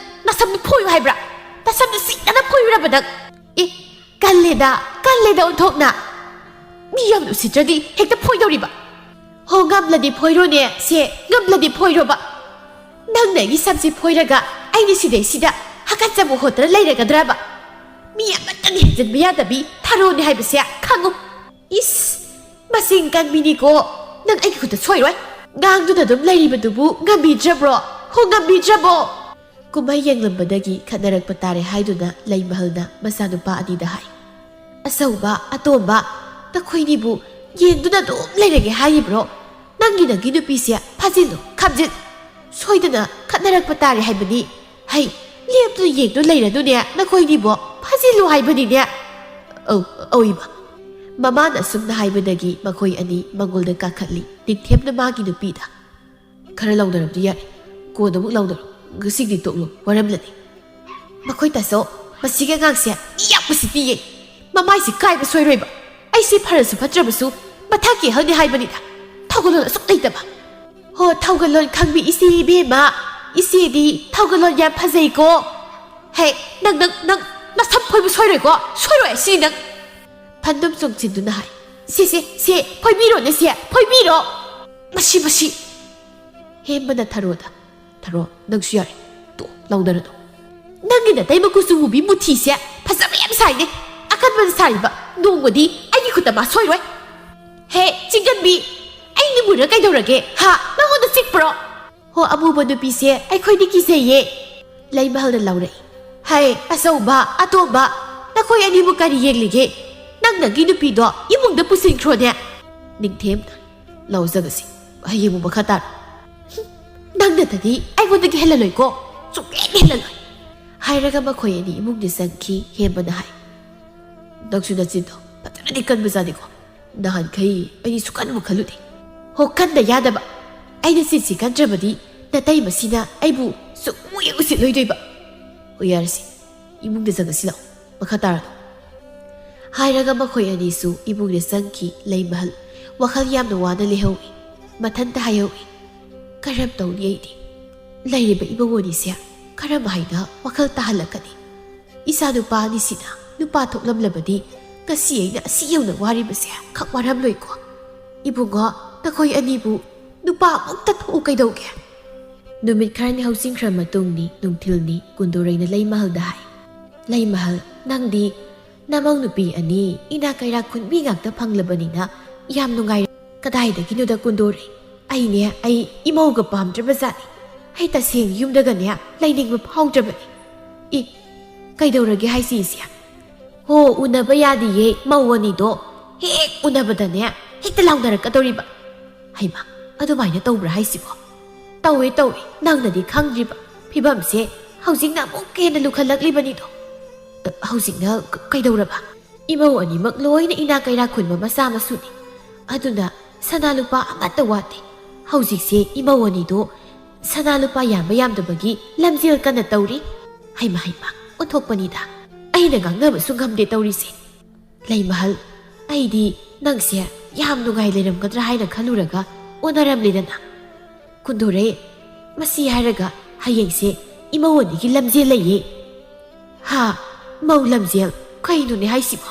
ꯅꯁꯝꯗ ꯐꯣꯏꯌꯨ ꯍꯥꯏꯕ꯭ꯔꯥ ꯅꯁꯝꯗ ꯁꯤꯛꯅꯅ ꯐꯣꯏꯌꯨꯔꯕ ꯅꯪ ꯀꯜꯂꯦꯗ ꯑꯣꯟꯊꯣꯛꯅ ꯃꯤ ꯌꯥꯝꯅ ꯎꯁꯤꯠꯇ꯭ꯔꯗꯤ ꯍꯦꯛꯇ ꯐꯣꯏꯗꯧꯔꯤꯕ ꯍꯣ ꯉꯝꯂꯗꯤ ꯐꯣꯏꯔꯣꯅꯦ ꯉꯝꯂꯗꯤ ꯐꯣꯏꯔꯣꯕ ꯅꯪꯅ ꯑꯩꯒꯤ ꯁꯝꯁꯤ ꯐꯣꯏꯔꯒ ꯑꯩꯅ ꯁꯤꯗꯩꯁꯤꯗ ꯍꯥꯀꯠꯆꯕ ꯍꯣꯠꯇꯅ ꯂꯩꯔꯒꯗ꯭ꯔꯕ ꯃꯤ ꯑꯃꯠꯇꯅ ꯍꯦꯟꯖꯟꯕ ꯌꯥꯗꯕꯤ ꯊꯥꯔꯣꯅꯦ ꯍꯥꯏꯕꯁꯦ ꯈꯪꯉꯨ ꯃꯁꯤꯡ ꯀꯟꯕꯤꯅꯤꯀꯣ ꯅꯪ ꯑꯩꯒꯤ ꯈꯨꯠꯇ ꯁꯣꯏꯔꯣꯏ ꯉꯥꯡꯗꯨꯅ ꯑꯗꯨꯝ ꯂꯩꯔꯤꯕꯗꯨꯕꯨ ꯉꯝꯕꯤꯗ꯭ꯔꯕꯣ ꯀꯨꯝꯍꯩ ꯌꯦꯡꯂꯝꯕꯗꯒꯤ ꯈꯠꯅꯔꯛꯄ ꯇꯥꯔꯦ ꯍꯥꯏꯗꯨꯅ ꯂꯩꯃꯍꯜꯅ ꯃꯆꯥꯅꯨꯄꯥ ꯑꯅꯤꯗ ꯍꯥꯏ ꯑꯆꯧꯕ ꯑꯇꯣꯝꯕ ꯅꯈꯣꯏꯅꯤꯕꯨ ꯌꯦꯡꯗꯨꯅ ꯑꯗꯨꯝ ꯂꯩꯔꯒꯦ ꯍꯥꯏꯔꯤꯕ꯭ꯔꯣ ꯅꯪꯒꯤ ꯅꯨꯄꯤꯁꯦ ꯐꯥꯖꯤꯜꯂꯨ ꯈꯥꯝꯖꯤꯜ ꯁꯣꯏꯗꯅ ꯈꯠꯅꯔꯛꯄ ꯇꯥꯔꯦ ꯍꯥꯏꯕꯅꯤ ꯍꯩ ꯂꯦꯞꯇꯨꯅ ꯌꯦꯡꯗꯨꯅ ꯂꯩꯔꯅꯨꯅꯦ ꯅꯈꯣꯏꯅꯤꯕꯨ ꯐꯥꯖꯤꯜꯂꯨ ꯍꯥꯏꯕꯅꯤꯅꯦ ꯑꯧꯏꯕ ꯃꯃꯥꯅ ꯑꯁꯨꯝꯅ ꯍꯥꯏꯕꯗꯒꯤ ꯃꯈꯣꯏ ꯑꯅꯤ ꯃꯪꯒꯣꯜꯗ ꯀꯥꯈꯠꯂꯤ ꯅꯤꯡꯊꯦꯝꯅ ꯃꯥꯒꯤ ꯅꯨꯄꯤꯗ ꯈꯔ ꯂꯧꯅꯔꯕꯗꯤ ꯌꯥꯔꯦ ꯀꯣꯟꯅ ꯑꯃꯨꯛ ꯂꯧꯅꯔꯣ ꯉꯁꯤꯗꯤ ꯇꯣꯛꯂꯨ ꯋꯥꯔꯝꯂꯅꯤ ꯃꯈꯣꯏ ꯇꯥꯁꯣ ꯃꯁꯤꯒꯤ ꯑꯉꯥꯡꯁꯦ ꯌꯥꯝ ꯎꯁꯤꯠꯇꯤꯌꯦ ꯃꯃꯥꯏꯁꯤ ꯀꯥꯏꯕ ꯁꯣꯏꯔꯣꯏꯕ ꯑꯩꯁꯤ ꯐꯔꯁꯨ ꯐꯠꯇ꯭ꯔꯕꯁꯨ ꯃꯊꯛꯀꯤ ꯑꯍꯜꯅꯤ ꯍꯥꯏꯕꯅꯤꯗ ꯊꯧꯒꯜꯂꯣꯟ ꯑꯁꯨꯛ ꯂꯩꯇꯕ ꯍꯣ ꯊꯧꯒꯜꯂꯣꯟ ꯈꯪꯕꯤ ꯏꯆꯦ ꯏꯕꯦꯝꯃ ꯏꯆꯦꯗꯤ ꯊꯧꯒꯜꯂꯣꯟ ꯌꯥꯝ ꯐꯖꯩꯀꯣ ꯍꯦ ꯅꯪ ꯅꯁꯝ ꯐꯣꯏꯕ ꯁꯣꯏꯔꯣꯏ ꯑꯁꯤꯅꯤ ꯅꯪ ꯐꯟꯗꯨꯝ ꯆꯣꯡꯁꯤꯟꯗꯨꯅ ꯍꯥꯏ ꯁꯦ ꯐꯣꯏꯕꯤꯔꯣꯅꯦ ꯁꯦ ꯐꯣꯏꯕꯤꯔꯣ ꯃꯁꯤ ꯍꯦꯝꯕꯅ ꯊꯔꯣꯗ ꯊꯔꯣ ꯅꯪꯁꯨ ꯌꯥꯔꯦ ꯇꯣ ꯂꯧꯗꯔꯗꯣ ꯅꯪꯒꯤ ꯅꯇꯩꯃ ꯀꯨꯆꯨ ꯃꯨꯕꯤ ꯃꯨꯊꯤꯁꯦ ꯐꯖꯕ ꯌꯥꯝ ꯁꯥꯏꯅꯦ ꯑꯀꯟꯕꯗ ꯁꯥꯔꯤꯕ ꯅꯣꯡꯃꯗꯤ ꯑꯩꯒꯤ ꯈꯨꯠꯇ ꯃꯥ ꯁꯣꯏꯔꯣꯏ ꯍꯦ ꯆꯤꯡꯒꯟꯕꯤ ꯑꯩꯅ ꯃꯨꯔ ꯀꯩꯗꯧꯔꯒꯦ ꯍꯥ ꯅꯪꯉꯣꯟꯗ ꯆꯤꯛꯄ꯭ꯔꯣ ꯍꯣ ꯑꯃꯨꯕ ꯅꯨꯄꯤꯁꯦ ꯑꯩꯈꯣꯏꯗꯤ ꯀꯤꯖꯩꯌꯦ ꯂꯩꯃꯍꯜꯅ ꯂꯥꯎꯔꯛꯏ ꯍꯥꯏ ꯑꯆꯧꯕ ꯑꯇꯣꯝꯕ ꯅꯈꯣꯏ ꯑꯅꯤꯕꯨ ꯀꯔꯤ ꯌꯦꯡꯂꯤꯒꯦ ꯅꯪꯒꯤ ꯅꯨꯄꯤꯗꯣ ꯏꯃꯨꯡꯗ ꯄꯨꯁꯤꯟꯈ꯭ꯔꯣꯅꯦ ꯅꯤꯡꯊꯦꯝꯅ ꯂꯧꯖꯒꯁꯤ ꯍꯌꯦꯡꯕꯨ ꯃꯈꯥ ꯇꯥꯔꯣ ꯅꯪꯅꯗꯤ ꯑꯩꯉꯣꯟꯗꯒꯤ ꯍꯦꯜꯂꯂꯣꯏꯀꯣ ꯁꯨꯡꯍꯦꯟ ꯍꯦꯜꯂꯂꯣꯏ ꯍꯥꯏꯔꯒ ꯃꯈꯣꯏ ꯑꯅꯤ ꯏꯃꯨꯡꯗ ꯆꯪꯈꯤ ꯍꯦꯝꯕꯅ ꯍꯥꯏ ꯅꯪꯁꯨ ꯅꯆꯤꯟꯗꯣ ꯐꯖꯅꯗꯤ ꯀꯟꯕꯖꯥꯠꯅꯤꯀꯣ ꯅꯍꯥꯟꯈꯩ ꯑꯩ ꯁꯨꯀꯟꯕꯨ ꯈꯜꯂꯨꯗꯦ ꯍꯣ ꯀꯟꯗ ꯌꯥꯗꯕ ꯑꯩꯅ ꯆꯤꯟꯁꯤ ꯀꯟꯗ꯭ꯔꯕꯗꯤ ꯅꯇꯩꯃꯁꯤꯅ ꯑꯩꯕꯨ ꯁꯨꯛꯎ ꯍꯦꯛ ꯎꯁꯤꯠꯂꯣꯏꯗꯣꯏꯕ ꯍꯣ ꯌꯥꯔꯁꯤ ꯏꯃꯨꯡꯗ ꯆꯪꯉꯁꯤ ꯂꯥꯛꯑꯣ ꯃꯈꯥ ꯇꯥꯔꯗꯣ ꯍꯥꯏꯔꯒ ꯃꯈꯣꯏ ꯑꯅꯤꯁꯨ ꯏꯃꯨꯡꯗ ꯆꯪꯈꯤ ꯂꯩꯃꯍꯜ ꯋꯥꯈꯜ ꯌꯥꯝꯅ ꯋꯥꯅ ꯂꯩꯍꯧꯏ ꯃꯊꯟꯇ ꯍꯥꯏꯍꯧꯏ ꯀꯔꯝ ꯇꯧꯅꯤ ꯑꯩꯗꯤ ꯂꯩꯔꯤꯕ ꯏꯃꯧ ꯑꯅꯤꯁꯦ ꯀꯔꯝ ꯍꯥꯏꯅ ꯋꯥꯈꯜ ꯇꯥꯍꯜꯂꯛꯀꯅꯤ ꯏꯆꯥ ꯅꯨꯄꯥ ꯑꯅꯤꯁꯤꯅ ꯅꯨꯄꯥ ꯊꯣꯛꯂꯝꯂꯕꯗꯤ ꯉꯁꯤ ꯑꯩꯅ ꯑꯁꯤ ꯌꯧꯅ ꯋꯥꯔꯤꯕꯁꯦ ꯈꯛ ꯋꯥꯔꯝꯂꯣꯏꯀꯣ ꯏꯕꯨꯡꯉꯣ ꯅꯈꯣꯏ ꯑꯅꯤꯕꯨ ꯅꯨꯄꯥ ꯑꯃꯨꯛꯇ ꯊꯣꯛꯎ ꯀꯩꯗꯧꯒꯦ ꯅꯨꯃꯤꯠ ꯈꯔꯅꯤ ꯍꯧꯆꯤꯡꯈ꯭ꯔ ꯃꯇꯨꯡꯅꯤ ꯅꯨꯡꯊꯤꯜꯅꯤ ꯀꯨꯟꯗꯣꯔꯩꯅ ꯂꯩꯃꯍꯜꯗ ꯍꯥꯏ ꯂꯩꯃꯍꯜ ꯅꯪꯗꯤ ꯅꯃꯧ ꯅꯨꯄꯤ ꯑꯅꯤ ꯏꯅꯥ ꯀꯩꯔꯥꯛ ꯈꯨꯟꯕꯤ ꯉꯥꯛꯇ ꯐꯪꯂꯕꯅꯤꯅ ꯌꯥꯝ ꯅꯨꯡꯉꯥꯏꯔꯦ ꯀꯗꯥꯏꯗꯒꯤꯅꯣꯗ ꯀꯨꯟꯗꯣꯔꯩ ꯑꯩ ꯏꯃꯧꯒ ꯄꯥꯝꯗ꯭ꯔꯕꯖꯥꯠꯅꯤ ꯑꯩ ꯇꯁꯦꯡ ꯌꯨꯝꯗꯒꯅꯦ ꯂꯩꯅꯤꯡꯕ ꯐꯥꯎꯗ꯭ꯔꯕꯅꯤ ꯀꯩꯗꯧꯔꯒꯦ ꯍꯥꯏꯁꯤ ꯏꯆꯦ ꯍꯣ ꯎꯅꯕ ꯌꯥꯗꯤꯌꯦ ꯃꯧ ꯑꯅꯤꯗꯣ ꯍꯦꯛ ꯎꯅꯕꯗꯅꯦ ꯍꯦꯛꯇ ꯂꯥꯎꯅꯔꯛꯀꯗꯧꯔꯤꯕ ꯍꯩꯃ ꯑꯗꯨꯃꯥꯏꯅ ꯇꯧꯕ꯭ꯔꯥ ꯍꯥꯏꯁꯤꯕꯣ ꯇꯧꯋꯦ ꯅꯪꯅꯗꯤ ꯈꯪꯗ꯭ꯔꯤꯕ ꯐꯤꯕꯝꯁꯦ ꯍꯧꯖꯤꯛꯅ ꯑꯃꯨꯛ ꯍꯦꯟꯅ ꯂꯨꯈꯠꯂꯛꯂꯤꯕꯅꯤꯗꯣ ꯍꯧꯖꯤꯛꯅ ꯀꯩꯗꯧꯔꯕ ꯏꯃꯧ ꯑꯅꯤꯃꯛ ꯂꯣꯏꯅ ꯏꯅꯥ ꯀꯩꯔꯥꯛ ꯈꯨꯟꯕ ꯃꯆꯥ ꯃꯁꯨꯅꯤ ꯑꯗꯨꯅ ꯁꯅꯥ ꯂꯨꯄꯥ ꯑꯃꯠꯇ ꯋꯥꯠꯇꯦ ꯍꯧꯖꯤꯛꯁꯦ ꯏꯃꯧ ꯑꯅꯤꯗꯣ ꯁꯅꯥ ꯂꯨꯄꯥ ꯌꯥꯝꯕ ꯌꯥꯝꯗꯕꯒꯤ ꯂꯝꯖꯦꯜ ꯀꯟꯅ ꯇꯧꯔꯤ ꯍꯩꯃ ꯑꯣꯟꯊꯣꯛꯄꯅꯤꯗ ꯑꯩꯅ ꯉꯥꯡꯅꯕꯁꯨ ꯉꯝꯗꯦ ꯇꯧꯔꯤꯁꯦ ꯂꯩꯃꯍꯜ ꯑꯩꯗꯤ ꯅꯪꯁꯦ ꯌꯥꯝ ꯅꯨꯡꯉꯥꯏ ꯂꯩꯔꯝꯒꯗ꯭ꯔꯥ ꯍꯥꯏꯅ ꯈꯜꯂꯨꯔꯒ ꯑꯣꯟꯅꯔꯝꯂꯤꯗꯅ ꯀꯨꯟꯗꯣꯔꯩ ꯃꯁꯤ ꯍꯥꯏꯔꯒ ꯍꯌꯦꯡꯁꯦ ꯏꯃꯧ ꯑꯅꯤꯒꯤ ꯂꯝꯖꯦꯜ ꯂꯩꯌꯦ ꯍꯥ ꯃꯧ ꯂꯝꯖꯦꯜ ꯀꯩꯅꯣꯅꯦ ꯍꯥꯏꯁꯤꯕꯣ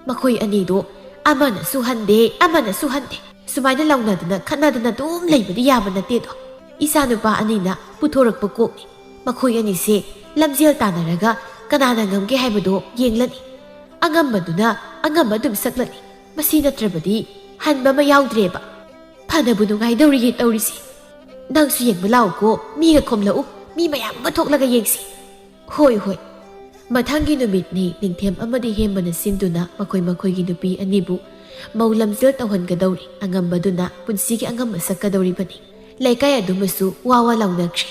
ꯃꯈꯣꯏ ꯑꯅꯤꯗꯣ ꯑꯃꯅꯁꯨ ꯍꯟꯗꯦ ꯑꯃꯅꯁꯨ ꯍꯟꯗꯦ ꯁꯨꯃꯥꯏꯅ ꯂꯥꯎꯅꯗꯅ ꯈꯠꯅꯗꯅ ꯑꯗꯨꯝ ꯂꯩꯕꯗꯤ ꯌꯥꯕ ꯅꯠꯇꯦꯗꯣ ꯏꯆꯥ ꯅꯨꯄꯥ ꯑꯅꯤꯅ ꯄꯨꯊꯣꯔꯛꯄ ꯀꯣꯛꯅꯤ ꯃꯈꯣꯏ ꯑꯅꯤꯁꯦ ꯂꯝꯖꯦꯜ ꯇꯥꯟꯅꯔꯒ ꯀꯅꯥꯅ ꯉꯝꯒꯦ ꯍꯥꯏꯕꯗꯣ ꯌꯦꯡꯂꯅꯤ ꯑꯉꯝꯕꯗꯨꯅ ꯑꯉꯝꯕ ꯑꯗꯨꯝ ꯁꯛꯂꯅꯤ ꯃꯁꯤ ꯅꯠꯇ꯭ꯔꯕꯗꯤ ꯍꯟꯕ ꯑꯃ ꯌꯥꯎꯗ꯭ꯔꯦꯕ ꯐꯅꯕꯨ ꯅꯨꯡꯉꯥꯏꯗꯧꯔꯤꯌꯦ ꯇꯧꯔꯤꯁꯤ ꯅꯪꯁꯨ ꯌꯦꯡꯕ ꯂꯥꯛꯎꯀꯣ ꯃꯤꯒ ꯈꯣꯝꯂꯛꯎ ꯃꯤ ꯃꯌꯥꯝ ꯑꯃ ꯊꯣꯛꯂꯒ ꯌꯦꯡꯁꯤ ꯍꯣꯏ ꯃꯊꯪꯒꯤ ꯅꯨꯃꯤꯠꯅꯤ ꯅꯤꯡꯊꯦꯝ ꯑꯃꯗꯤ ꯍꯦꯝꯕꯅ ꯁꯤꯟꯗꯨꯅ ꯃꯈꯣꯏꯒꯤ ꯅꯨꯄꯤ ꯑꯅꯤꯕꯨ ꯃꯧ ꯂꯝꯖꯦꯜ ꯇꯧꯍꯟꯒꯗꯧꯔꯤ ꯑꯉꯝꯕꯗꯨꯅ ꯄꯨꯟꯁꯤꯒꯤ ꯑꯉꯝꯕ ꯁꯛꯀꯗꯧꯔꯤꯕꯅꯤ ꯂꯩꯀꯥꯏ ꯑꯗꯨꯃꯁꯨ ꯋꯥ ꯂꯥꯎꯅꯈ꯭ꯔꯦ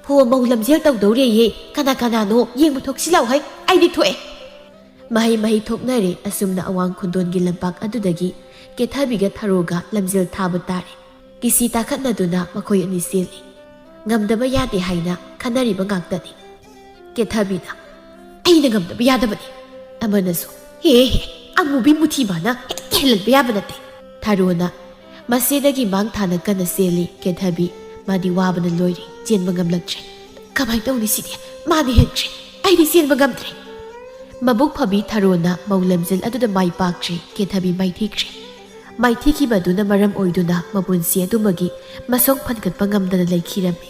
ꯍꯣ ꯃꯧ ꯂꯝꯖꯦꯜ ꯇꯧꯗꯧꯔꯦꯌꯦ ꯀꯅꯥꯅꯣ ꯌꯦꯡꯕ ꯊꯣꯛꯁꯤꯜꯂꯥꯎ ꯍꯩ ꯑꯩꯗꯤ ꯊꯣꯛꯑꯦ ꯃꯍꯩ ꯊꯣꯛꯅꯔꯦ ꯑꯁꯨꯝꯅ ꯑꯋꯥꯡ ꯈꯨꯟꯗꯣꯟꯒꯤ ꯂꯝꯄꯥꯛ ꯑꯗꯨꯗꯒꯤ ꯀꯦꯊꯕꯤꯒ ꯊꯔꯣꯒ ꯂꯝꯖꯦꯜ ꯊꯥꯕ ꯇꯥꯔꯦ ꯀꯤꯁꯤ ꯇꯥꯈꯠꯅꯗꯨꯅ ꯃꯈꯣꯏ ꯑꯅꯤ ꯆꯦꯜꯂꯤ ꯉꯝꯗꯕ ꯌꯥꯗꯦ ꯍꯥꯏꯅ ꯈꯟꯅꯔꯤꯕ ꯉꯥꯛꯇꯅꯤ ꯀꯦꯊꯕꯤꯅ ꯑꯩꯅ ꯉꯝꯗꯕ ꯌꯥꯗꯕꯅꯤ ꯑꯃꯅꯁꯨ ꯍꯦ ꯑꯃꯨꯕꯤ ꯃꯨꯊꯤꯕꯥꯅ ꯍꯦꯛꯇ ꯍꯦꯜꯍꯟꯕ ꯌꯥꯕ ꯅꯠꯇꯦ ꯊꯔꯣꯅ ꯃꯁꯤꯗꯒꯤ ꯃꯥꯡ ꯊꯥꯅ ꯀꯟꯅ ꯆꯦꯜꯂꯤ ꯀꯦꯊꯕꯤ ꯃꯥꯗꯤ ꯋꯥꯕꯅ ꯂꯣꯏꯔꯤ ꯆꯦꯟꯕ ꯉꯝꯂꯛꯇ꯭ꯔꯦ ꯀꯃꯥꯏꯅ ꯇꯧꯅꯤ ꯁꯤꯗꯤ ꯃꯥꯗꯤ ꯍꯦꯟꯈ꯭ꯔꯦ ꯑꯩꯗꯤ ꯆꯦꯟꯕ ꯉꯝꯗ꯭ꯔꯦ ꯃꯕꯨꯛ ꯐꯕꯤ ꯊꯔꯣꯅ ꯃꯧ ꯂꯝꯖꯦꯜ ꯑꯗꯨꯗ ꯃꯥꯏ ꯄꯥꯛꯇ꯭ꯔꯤ ꯀꯦꯊꯕꯤ ꯃꯥꯏꯊꯤꯈ꯭ꯔꯦ ꯃꯥꯏꯊꯤꯈꯤꯕꯗꯨꯅ ꯃꯔꯝ ꯑꯣꯏꯗꯨꯅ ꯃꯄꯨꯟꯁꯤ ꯑꯗꯨꯃꯒꯤ ꯃꯁꯣꯡ ꯐꯟꯒꯠꯄ ꯉꯝꯗꯅ ꯂꯩꯈꯤꯔꯝꯃꯤ